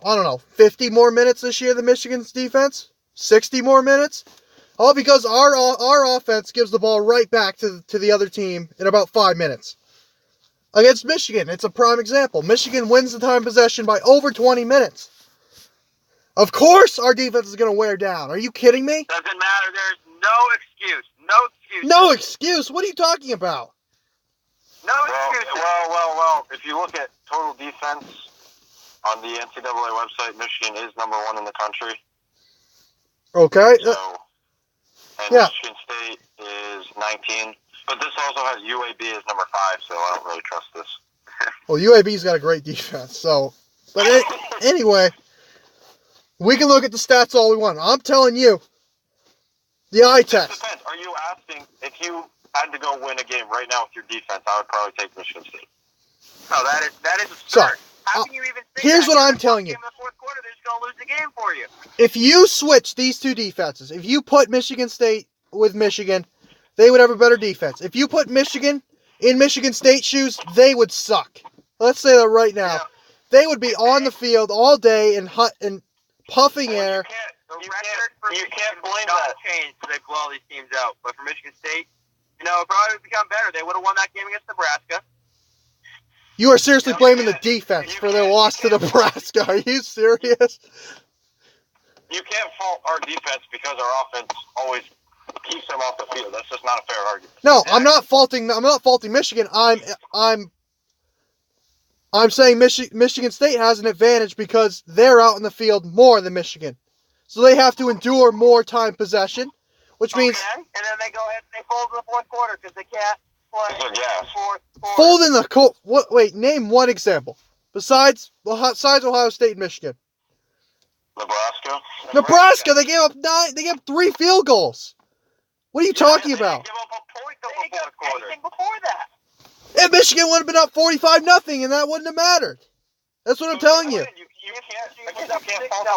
[SPEAKER 1] 50 more minutes this year than Michigan's defense? 60 more minutes? All because our offense gives the ball right back to the other team in about 5 minutes. Against Michigan, it's a prime example. Michigan wins the time possession by over 20 minutes. Of course our defense is going to wear down. Are you kidding me?
[SPEAKER 2] Doesn't matter. There's no excuse. No excuse.
[SPEAKER 1] No excuse? What are you talking about?
[SPEAKER 2] No excuse.
[SPEAKER 3] Well, if you look at total defense on the NCAA website, Michigan is number 1 in the country.
[SPEAKER 1] Okay.
[SPEAKER 3] Michigan State is 19. But this also has UAB as number 5, so I don't really trust this.
[SPEAKER 1] Well, UAB's got a great defense, so... But anyway, we can look at the stats all we want. I'm telling you, the eye test.
[SPEAKER 3] It depends. Are you asking, if you had to go win a game right now with your defense, I would probably take Michigan State.
[SPEAKER 2] No, that is absurd.
[SPEAKER 1] So,
[SPEAKER 2] how can you even think
[SPEAKER 1] here's
[SPEAKER 2] that?
[SPEAKER 1] what I'm telling you.
[SPEAKER 2] In the fourth quarter, they're just going to lose the game for you.
[SPEAKER 1] If you switch these two defenses, if you put Michigan State with Michigan, they would have a better defense. If you put Michigan in Michigan State shoes, they would suck. Let's say that right now.
[SPEAKER 2] Yeah.
[SPEAKER 1] They would be on the field all day and puffing air.
[SPEAKER 3] You can't blame that.
[SPEAKER 2] Change so they blow all these teams out. But for Michigan State, it probably would become better. They would have won that game against Nebraska.
[SPEAKER 1] You are seriously blaming the defense for their loss to Nebraska. Are you serious?
[SPEAKER 3] You can't fault our defense because our offense always keeps them off the field. That's just not a fair argument.
[SPEAKER 1] No, I'm not faulting Michigan. I'm saying Michigan State has an advantage because they're out in the field more than Michigan. So they have to endure more time possession, which means...
[SPEAKER 2] Okay. And then they go ahead and they fold in the fourth quarter because they can't play
[SPEAKER 3] Yeah.
[SPEAKER 2] fourth quarter.
[SPEAKER 1] Fold in the... Wait, name one example. Besides Ohio State and Michigan.
[SPEAKER 3] Nebraska.
[SPEAKER 1] They gave up 3 field goals. What are you talking about?
[SPEAKER 3] They didn't give up a point till
[SPEAKER 2] They
[SPEAKER 3] the fourth quarter.
[SPEAKER 2] anything before that.
[SPEAKER 1] If Michigan would have been up 45-0, and that wouldn't have mattered. That's what I'm telling you.
[SPEAKER 3] You can't fault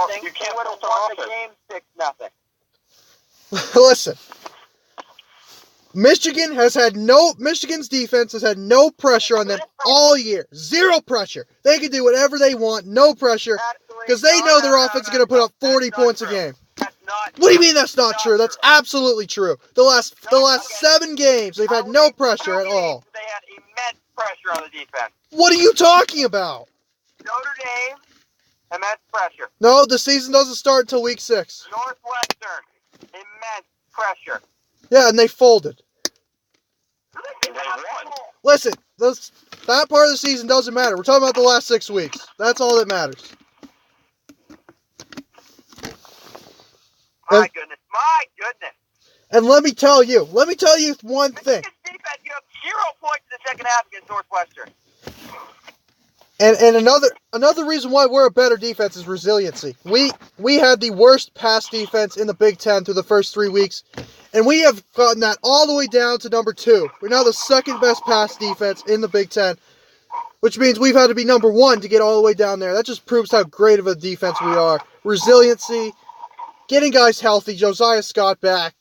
[SPEAKER 3] our offense.
[SPEAKER 2] 6-0.
[SPEAKER 1] Listen. Michigan's defense has had no pressure on them all year. 0 pressure. They can do whatever they want, no pressure, because they know their offense is going to put up 40 points a game. What do you mean that's not true? That's absolutely true. The last 7 games, they've had no pressure at all.
[SPEAKER 2] They had immense pressure on the defense.
[SPEAKER 1] What are you talking about?
[SPEAKER 2] Notre Dame, immense pressure.
[SPEAKER 1] No, the season doesn't start until week 6.
[SPEAKER 2] Northwestern, immense pressure.
[SPEAKER 1] Yeah, and they folded.
[SPEAKER 3] They won.
[SPEAKER 1] Listen, that part of the season doesn't matter. We're talking about the last 6 weeks. That's all that matters.
[SPEAKER 2] My goodness.
[SPEAKER 1] And let me tell you one thing.
[SPEAKER 2] Michigan State had given up 0 points in the second half against Northwestern.
[SPEAKER 1] And another reason why we're a better defense is resiliency. We had the worst pass defense in the Big Ten through the first 3 weeks, and we have gotten that all the way down to number 2. We're now the second best pass defense in the Big Ten, which means we've had to be number 1 to get all the way down there. That just proves how great of a defense we are. Resiliency, getting guys healthy, Josiah Scott back.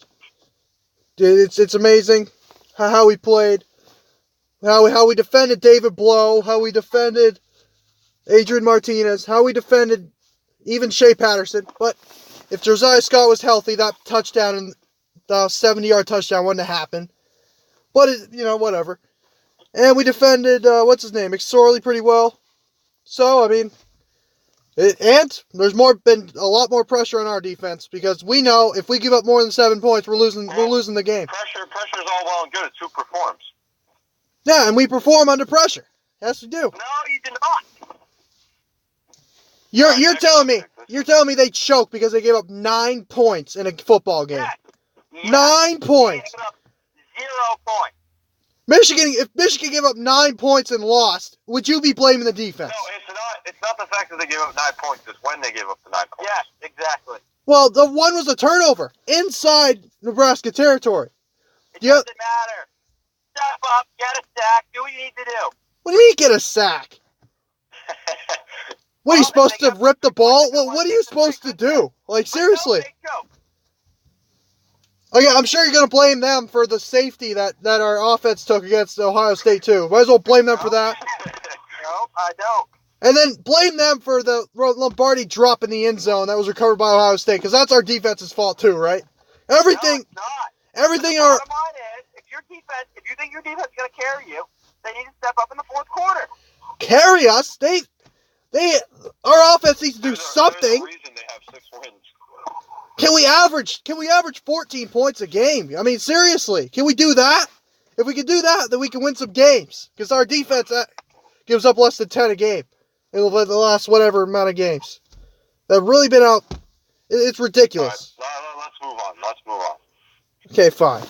[SPEAKER 1] It's amazing how we played, how we defended David Blow, how we defended Adrian Martinez, how we defended even Shea Patterson. But if Josiah Scott was healthy, that touchdown and the 70-yard touchdown wouldn't have happened. But, whatever. And we defended, McSorley pretty well. So, I mean, and there's been a lot more pressure on our defense because we know if we give up more than 7 points, we're losing the game.
[SPEAKER 3] Pressure's all well and good. It's who performs.
[SPEAKER 1] Yeah, and we perform under pressure. Yes, we do.
[SPEAKER 2] No, you did not.
[SPEAKER 1] You're telling me they choked because they gave up 9 points in a football game.
[SPEAKER 2] Yeah.
[SPEAKER 1] 9 points.
[SPEAKER 2] They gave up 0 points.
[SPEAKER 1] If Michigan gave up 9 points and lost, would you be blaming the defense?
[SPEAKER 3] No, it's not the fact that they gave up 9 points. It's when they gave up the 9 points.
[SPEAKER 2] Yes, exactly.
[SPEAKER 1] Well, the one was a turnover inside Nebraska territory.
[SPEAKER 2] It doesn't matter. Step up, get a sack, do what you need to do.
[SPEAKER 1] What do you mean get a sack? What, are you supposed to rip the ball? Well, what are you supposed to do? Like, seriously. Oh, yeah, I'm sure you're going to blame them for the safety that our offense took against Ohio State, too. Might as well blame them for that.
[SPEAKER 2] No, I don't.
[SPEAKER 1] And then blame them for the Lombardi drop in the end zone that was recovered by Ohio State, because that's our defense's fault, too, right? Everything.
[SPEAKER 2] No, it's not.
[SPEAKER 1] Everything.
[SPEAKER 2] The bottom line is, if you think your defense is going to carry you, they need to step up in the fourth quarter.
[SPEAKER 1] Carry us? Our offense needs to do something.
[SPEAKER 3] There's a reason they have 6 wins.
[SPEAKER 1] Can we average 14 points a game? I mean, seriously, can we do that? If we can do that, then we can win some games. Because our defense gives up less than 10 a game in the last whatever amount of games. They've really been out. It's ridiculous.
[SPEAKER 3] Right, let's move on.
[SPEAKER 1] Okay, fine.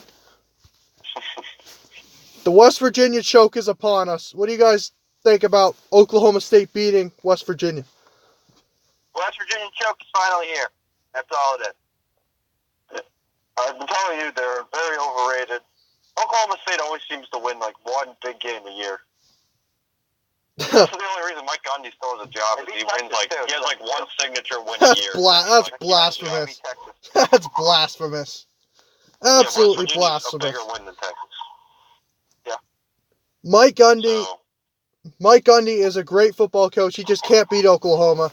[SPEAKER 1] The West Virginia choke is upon us. What do you guys think about Oklahoma State beating West Virginia?
[SPEAKER 2] West Virginia choke is finally here. That's all it is.
[SPEAKER 3] I've been telling you, they're very overrated. Oklahoma State always seems to win like one big game a year. That's the only reason Mike Gundy still has a job. Is he wins he has like one signature win a year.
[SPEAKER 1] That's blasphemous. That's blasphemous. Absolutely blasphemous.
[SPEAKER 3] A bigger win than Texas. Yeah.
[SPEAKER 1] Mike Gundy is a great football coach. He just can't beat Oklahoma.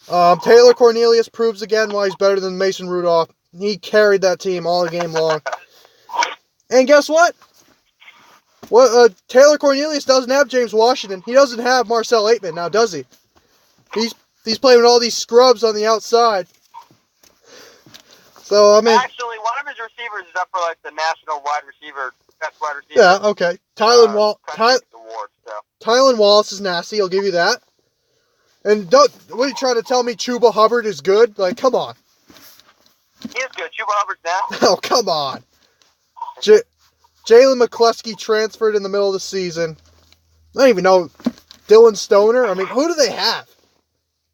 [SPEAKER 1] Taylor Cornelius proves again why he's better than Mason Rudolph. He carried that team all game long. And guess what? Taylor Cornelius doesn't have James Washington. He doesn't have Marcel Aitman now, does he? He's playing with all these scrubs on the outside. So, I mean...
[SPEAKER 2] Actually, one of his receivers is up for, like, the national best wide receiver.
[SPEAKER 1] Yeah, okay. Tylan Wallace is nasty, I'll give you that. And what are you trying to tell me Chuba Hubbard is good? Like, come on.
[SPEAKER 2] He is good. Chuba Hubbard's nasty.
[SPEAKER 1] Oh, come on. Jalen McCluskey transferred in the middle of the season. I don't even know. Dylan Stoner? I mean, who do they have?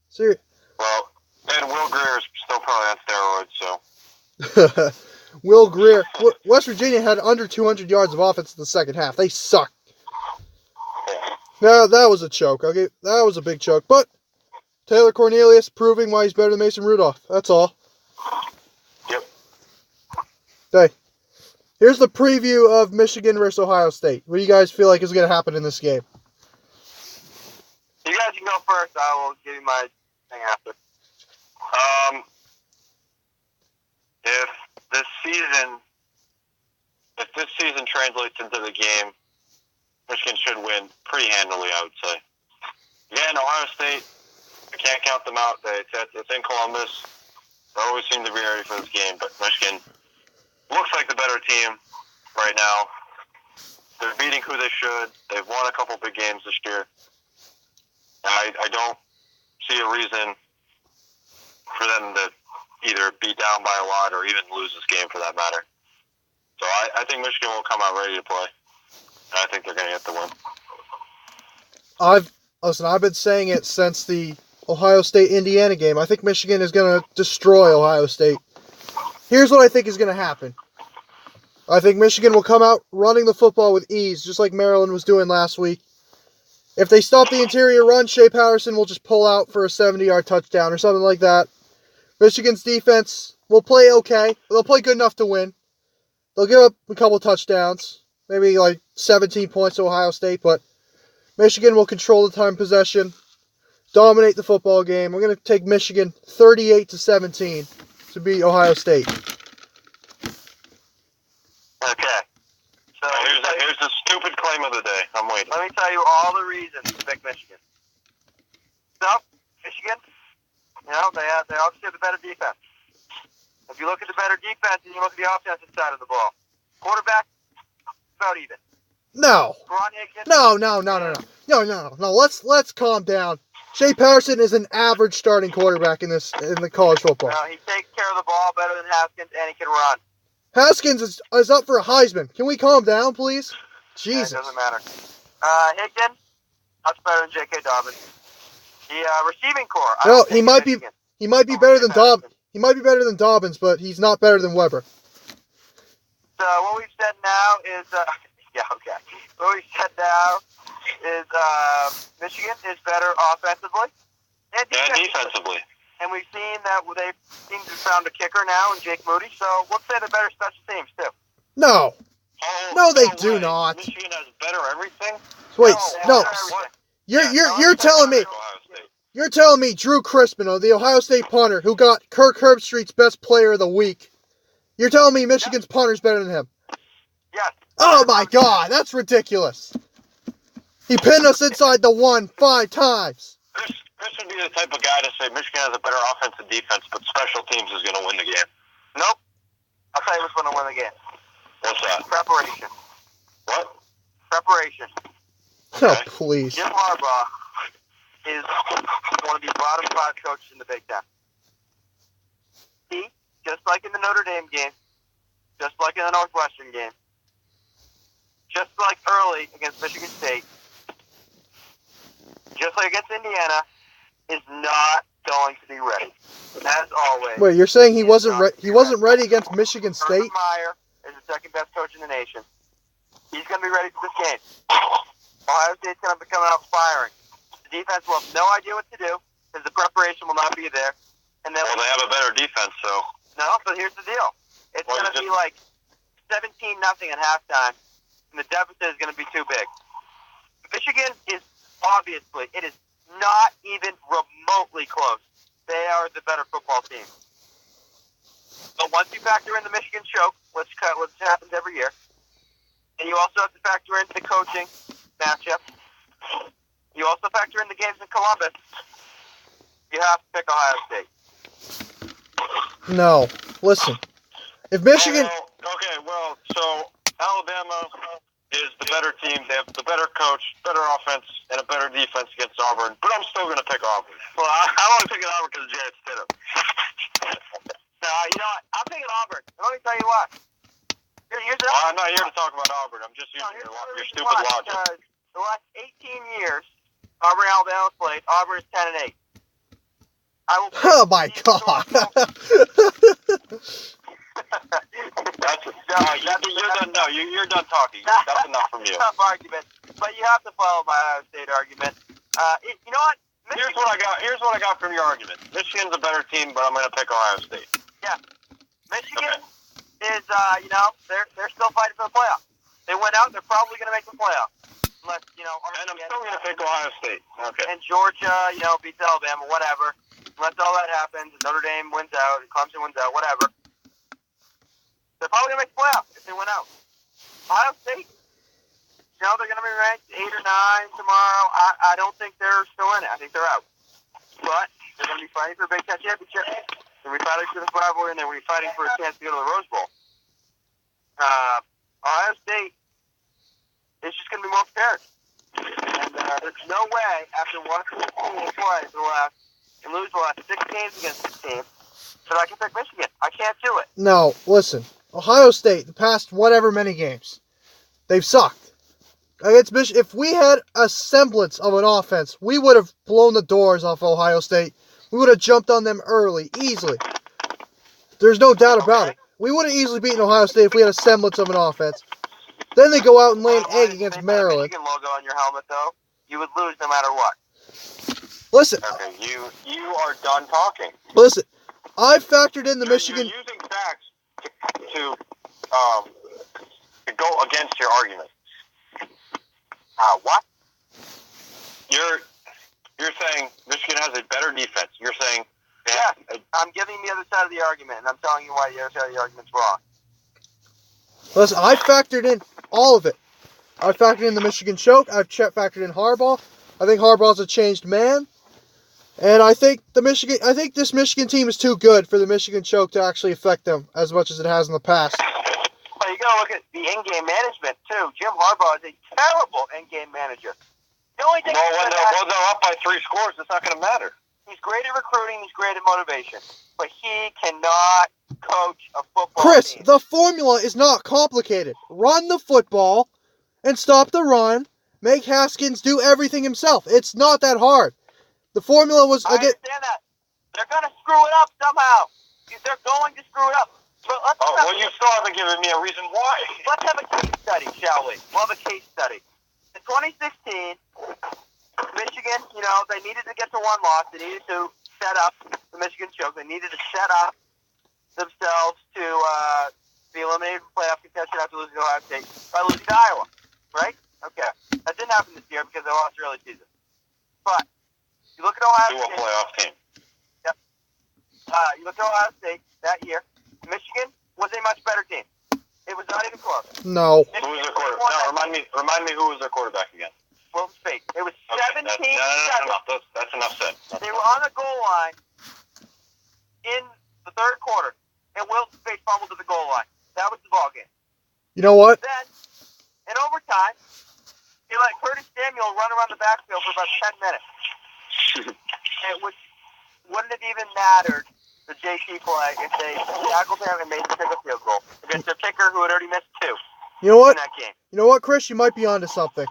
[SPEAKER 1] Seriously.
[SPEAKER 3] Well, and Will Greer is still probably on steroids, so.
[SPEAKER 1] Will Greer. West Virginia had under 200 yards of offense in the second half. They suck. No, that was a choke. Okay, that was a big choke. But Taylor Cornelius proving why he's better than Mason Rudolph. That's all.
[SPEAKER 3] Yep.
[SPEAKER 1] Okay. Here's the preview of Michigan versus Ohio State. What do you guys feel like is going to happen in this game?
[SPEAKER 2] You guys can go first. I will give you my thing after.
[SPEAKER 3] If this season translates into the game, Michigan should win pretty handily, I would say. Again, Ohio State, I can't count them out. It's in Columbus. They always seem to be ready for this game, but Michigan looks like the better team right now. They're beating who they should. They've won a couple big games this year. I don't see a reason for them to either be down by a lot or even lose this game for that matter. So I think Michigan will come out ready to play. And I think they're going to get the win.
[SPEAKER 1] I've been saying it since the Ohio State-Indiana game. I think Michigan is going to destroy Ohio State. Here's what I think is going to happen. I think Michigan will come out running the football with ease, just like Maryland was doing last week. If they stop the interior run, Shea Patterson will just pull out for a 70-yard touchdown or something like that. Michigan's defense will play okay. They'll play good enough to win. They'll give up a couple touchdowns, maybe like 17 points to Ohio State, but Michigan will control the time possession, dominate the football game. We're going to take Michigan 38-17 to beat Ohio State.
[SPEAKER 2] Okay. So
[SPEAKER 3] here's the stupid claim of the day. I'm waiting.
[SPEAKER 2] let me tell you all the reasons to pick Michigan. So, Michigan, they obviously have the better defense. If you look at the better defense and you look at the offensive side of the ball, quarterback, about even.
[SPEAKER 1] No.
[SPEAKER 2] Ron Higgins.
[SPEAKER 1] No. Let's calm down. Shea Patterson is an average starting quarterback in the college football.
[SPEAKER 2] He takes care of the ball better than Haskins, and he can run.
[SPEAKER 1] Haskins is up for a Heisman. Can we calm down, please? Jesus.
[SPEAKER 2] It doesn't matter. Higgins, much better than J.K. Dobbins. The receiving core.
[SPEAKER 1] No, he might be better than Dobbins. He might be better than Dobbins, but he's not better than Weber.
[SPEAKER 2] So what we've said now is, What we've said now is Michigan is better offensively and
[SPEAKER 3] defensively.
[SPEAKER 2] And we've seen that they seem to have found a kicker now in Jake Moody. So let's say they're better special teams too.
[SPEAKER 1] No. No, they do not.
[SPEAKER 3] Michigan has better everything.
[SPEAKER 1] Wait, no.
[SPEAKER 2] Everything.
[SPEAKER 1] You're telling me Drew Crispino, the Ohio State punter, who got Kirk Herbstreit's best player of the week. You're telling me Michigan's punter's better than him?
[SPEAKER 2] Yes.
[SPEAKER 1] Oh my God, that's ridiculous. He pinned us inside the 1 5 times.
[SPEAKER 3] Chris would be the type of guy to say Michigan has a better offense and defense, but special teams is going to win the game.
[SPEAKER 2] Nope. I'll tell you what's going to win the game.
[SPEAKER 3] What's that?
[SPEAKER 2] Preparation.
[SPEAKER 3] What?
[SPEAKER 2] Preparation.
[SPEAKER 1] Oh, please.
[SPEAKER 2] Jim Harbaugh is one of the bottom 5 coaches in the Big Ten. He, just like in the Notre Dame game, just like in the Northwestern game, just like early against Michigan State, just like against Indiana, is not going to be ready. As always.
[SPEAKER 1] Wait, you're saying he wasn't ready against Michigan State?
[SPEAKER 2] Urban Meyer is the second best coach in the nation. He's going to be ready for this game. Ohio State's going to be coming out firing. The defense will have no idea what to do because the preparation will not be there. And then
[SPEAKER 3] they have a better defense, so.
[SPEAKER 2] No, but here's the deal. It's going to be like 17-0 at halftime, and the deficit is going to be too big. Michigan is obviously, it is not even remotely close. They are the better football team. But once you factor in the Michigan choke, which happens every year, and you also have to factor in the coaching matchup, you also factor in the games in Columbus, you have to pick Ohio State.
[SPEAKER 1] No. Listen. If Michigan...
[SPEAKER 3] So Alabama is the better team. They have the better coach, better offense, and a better defense against Auburn. But I'm still going to pick Auburn.
[SPEAKER 2] Well, I want to pick Auburn because of Jarrett Stidham. No, you know what? I'm picking Auburn. And let me tell you what.
[SPEAKER 3] I'm not here to talk about Auburn. I'm just using your stupid logic.
[SPEAKER 2] Because the last 18 years, Auburn and Alabama played. Auburn is 10-8.
[SPEAKER 1] Oh my God!
[SPEAKER 3] You're done talking. That's enough from you.
[SPEAKER 2] Tough argument, but you have to follow my Ohio State argument. You know what?
[SPEAKER 3] Here's what I got from your argument. Michigan's a better team, but I'm going to pick Ohio State.
[SPEAKER 2] Yeah, Michigan is they're still fighting for the playoffs. They went out. They're probably going to make the playoffs. Unless,
[SPEAKER 3] and I'm still going to pick Ohio State. Okay.
[SPEAKER 2] And Georgia, beats Alabama, whatever. Unless all that happens, Notre Dame wins out, Clemson wins out, whatever. They're probably going to make the playoffs if they win out. Ohio State, they're going to be ranked 8 or 9 tomorrow. I don't think they're still in it. I think they're out. But they're going to be fighting for a Big Ten championship. They're going to be fighting for this rivalry, and they're going to be fighting for a chance to go to the Rose Bowl. Ohio State is just going to be more prepared. And there's no way, after watching this team play and lose the last 6 games against this team, that I can pick Michigan. I can't do it.
[SPEAKER 1] No, listen. Ohio State, the past whatever many games, they've sucked. Against Michigan, if we had a semblance of an offense, we would have blown the doors off Ohio State. We would have jumped on them early, easily. There's no doubt about it. We would have easily beaten Ohio State if we had a semblance of an offense. Then they go out and lay an egg against Maryland.
[SPEAKER 2] Michigan logo on your helmet, though, you would lose no matter what.
[SPEAKER 1] Listen.
[SPEAKER 3] Okay, you are done talking.
[SPEAKER 1] Listen, I've factored in the
[SPEAKER 3] You're
[SPEAKER 1] Michigan.
[SPEAKER 3] using facts to go against your argument.
[SPEAKER 2] What?
[SPEAKER 3] You're saying Michigan has a better defense. You're saying
[SPEAKER 2] I'm giving the other side of the argument, and I'm telling you why the other side of the argument's wrong.
[SPEAKER 1] Listen, I factored in all of it. I factored in the Michigan choke. I've factored in Harbaugh. I think Harbaugh's a changed man. And I think this Michigan team is too good for the Michigan choke to actually affect them as much as it has in the past.
[SPEAKER 2] But you got to look at the in-game management, too. Jim Harbaugh is a terrible in-game manager. The only thing
[SPEAKER 3] when they're up by 3 scores, it's not going to matter.
[SPEAKER 2] He's great at recruiting. He's great at motivation. But he cannot coach a football
[SPEAKER 1] Chris,
[SPEAKER 2] team.
[SPEAKER 1] the formula is not complicated. Run the football and stop the run. Make Haskins do everything himself. It's not that hard. The formula was...
[SPEAKER 2] I understand that. They're going to screw it up somehow. They're going to screw it up.
[SPEAKER 3] But you still haven't given me a reason why.
[SPEAKER 2] Let's have a case study, shall we? We'll have a case study. In 2016, Michigan, they needed to get to one loss. They needed to set up the Michigan choke. They needed to set up themselves to be eliminated from playoff contention after losing to Ohio State by losing to Iowa, right? Okay. That didn't happen this year because they lost early season. But you look at Ohio State.
[SPEAKER 3] To a playoff team.
[SPEAKER 2] Yep. You look at Ohio State that year. Michigan was a much better team. It was not even close.
[SPEAKER 1] No.
[SPEAKER 3] Who was their quarterback? No, remind me who was their quarterback again.
[SPEAKER 2] Wilton Speight. It was 17.
[SPEAKER 3] No. That's enough said.
[SPEAKER 2] They were on the goal line in the third quarter, and Wilton Speight fumbled to the goal line. That was the ball game.
[SPEAKER 1] You know what?
[SPEAKER 2] Then, in overtime, they let Curtis Samuel run around the backfield for about 10 minutes. Wouldn't have even mattered the JT play if they tackled him and made him take a field goal against their kicker who had already missed 2
[SPEAKER 1] You know what?
[SPEAKER 2] in that game.
[SPEAKER 1] You know what, Chris? You might be onto something.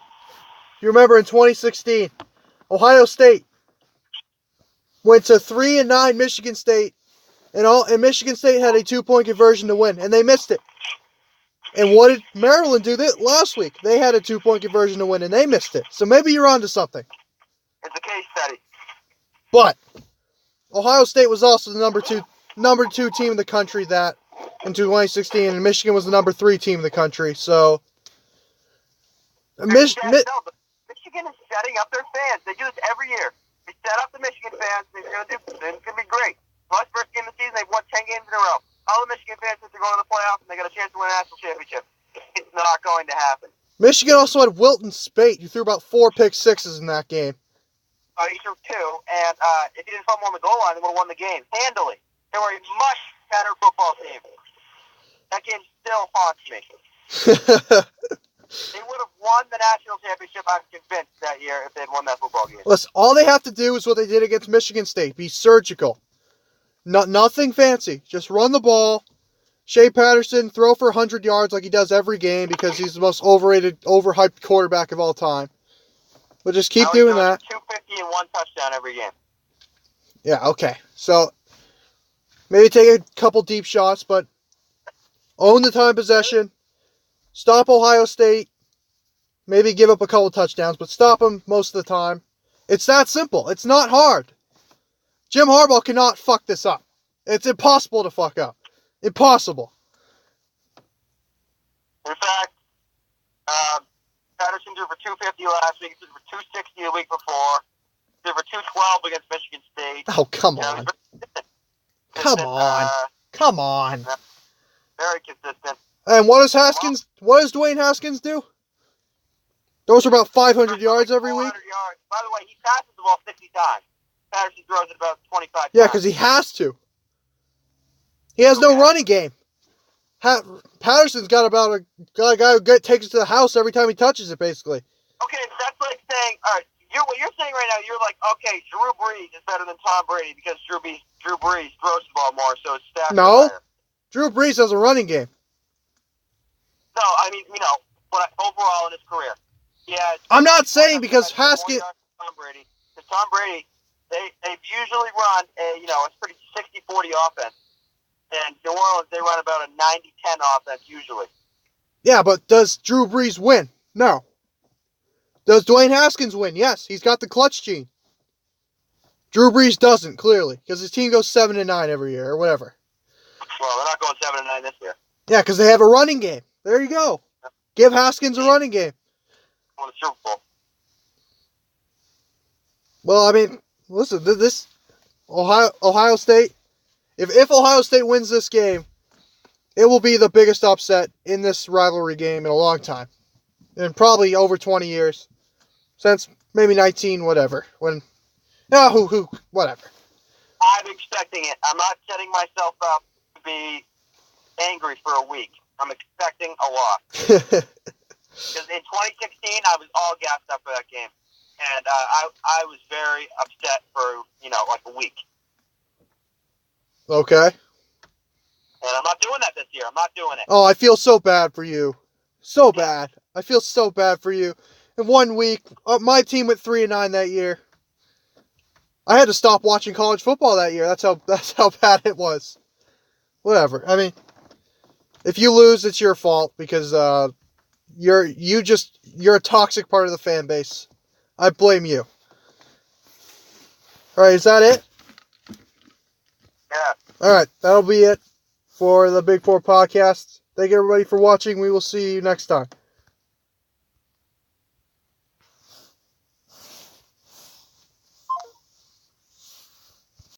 [SPEAKER 1] You remember in 2016, Ohio State went to 3-9 Michigan State, and Michigan State had a 2-point conversion to win, and they missed it. And what did Maryland do last week? They had a 2-point conversion to win, and they missed it. So maybe you're onto something.
[SPEAKER 2] It's a case study.
[SPEAKER 1] But Ohio State was also the number two team in the country in 2016, and Michigan was the number 3 team in the country. So
[SPEAKER 2] Michigan is setting up their fans. They do this every year. They set up the Michigan fans. It's going to be great. Well, first game of the season, they've won 10 games in a row. All the Michigan fans think they're going to the playoffs and they got a chance to win a national championship. It's not going to happen.
[SPEAKER 1] Michigan also had Wilton Speight, who threw about 4 pick sixes in that game.
[SPEAKER 2] He threw 2, and if he didn't fumble on the goal line, they would have won the game handily. They were a much better football team. That game still haunts me. They would have won the national championship, I'm convinced, that year if they had won that football game.
[SPEAKER 1] Listen, all they have to do is what they did against Michigan State. Be surgical. Nothing fancy. Just run the ball. Shea Patterson, throw for 100 yards like he does every game because he's the most overrated, overhyped quarterback of all time. But just keep doing that.
[SPEAKER 2] 250 and 1 touchdown every game.
[SPEAKER 1] Yeah, okay. So, maybe take a couple deep shots, but own the time possession. Stop Ohio State. Maybe give up a couple touchdowns, but stop them most of the time. It's that simple. It's not hard. Jim Harbaugh cannot fuck this up. It's impossible to fuck up. Impossible.
[SPEAKER 2] In fact, Patterson threw for 250 last week. He threw for 260 the week before. He threw for 212 against Michigan State.
[SPEAKER 1] Oh, come on. Come on.
[SPEAKER 2] Very consistent.
[SPEAKER 1] And what does Dwayne Haskins do? Those are about 500 yards every week.
[SPEAKER 2] 400 yards. By the way, he passes the ball 60 times. Patterson throws it about 25 times.
[SPEAKER 1] Yeah, because he has to. He has no running game. Patterson's got about a guy who takes it to the house every time he touches it, basically.
[SPEAKER 2] Okay, that's like saying, all right, what you're saying right now, you're like, okay, Drew Brees is better than Tom Brady because Drew Brees throws the ball more, so his stats are higher.
[SPEAKER 1] Drew Brees has a running game.
[SPEAKER 2] No, I mean, but overall in his career. Yeah.
[SPEAKER 1] I'm not saying because Haskins...
[SPEAKER 2] Tom Brady. Because Tom Brady, they've usually run a pretty 60-40 offense. And New Orleans, they run about a 90-10 offense usually.
[SPEAKER 1] Yeah, but does Drew Brees win? No. Does Dwayne Haskins win? Yes, he's got the clutch gene. Drew Brees doesn't, clearly, because his team goes 7-9 every year or whatever.
[SPEAKER 2] Well, they're not going 7-9 this year.
[SPEAKER 1] Yeah, because they have a running game. There you go. Give Haskins a running game.
[SPEAKER 2] Won the Super Bowl.
[SPEAKER 1] Well, I mean, listen, this Ohio State, if Ohio State wins this game, it will be the biggest upset in this rivalry game in a long time. In probably over 20 years. Since maybe 19, whatever. Whatever.
[SPEAKER 2] I'm expecting it. I'm not setting myself up to be angry for a week. I'm expecting a loss. Because in 2016, I was all gassed up for that game. And I was very upset for, like a week.
[SPEAKER 1] Okay.
[SPEAKER 2] And I'm not doing that this year. I'm not doing it.
[SPEAKER 1] Oh, I feel so bad for you. So bad. I feel so bad for you. In 1 week, my team went 3-9 that year. I had to stop watching college football that year. That's how bad it was. Whatever. I mean, if you lose, it's your fault because you're a toxic part of the fan base. I blame you. All right, is that it?
[SPEAKER 2] Yeah.
[SPEAKER 1] All right, that'll be it for the Big Four podcast. Thank you everybody for watching. We will see you next time.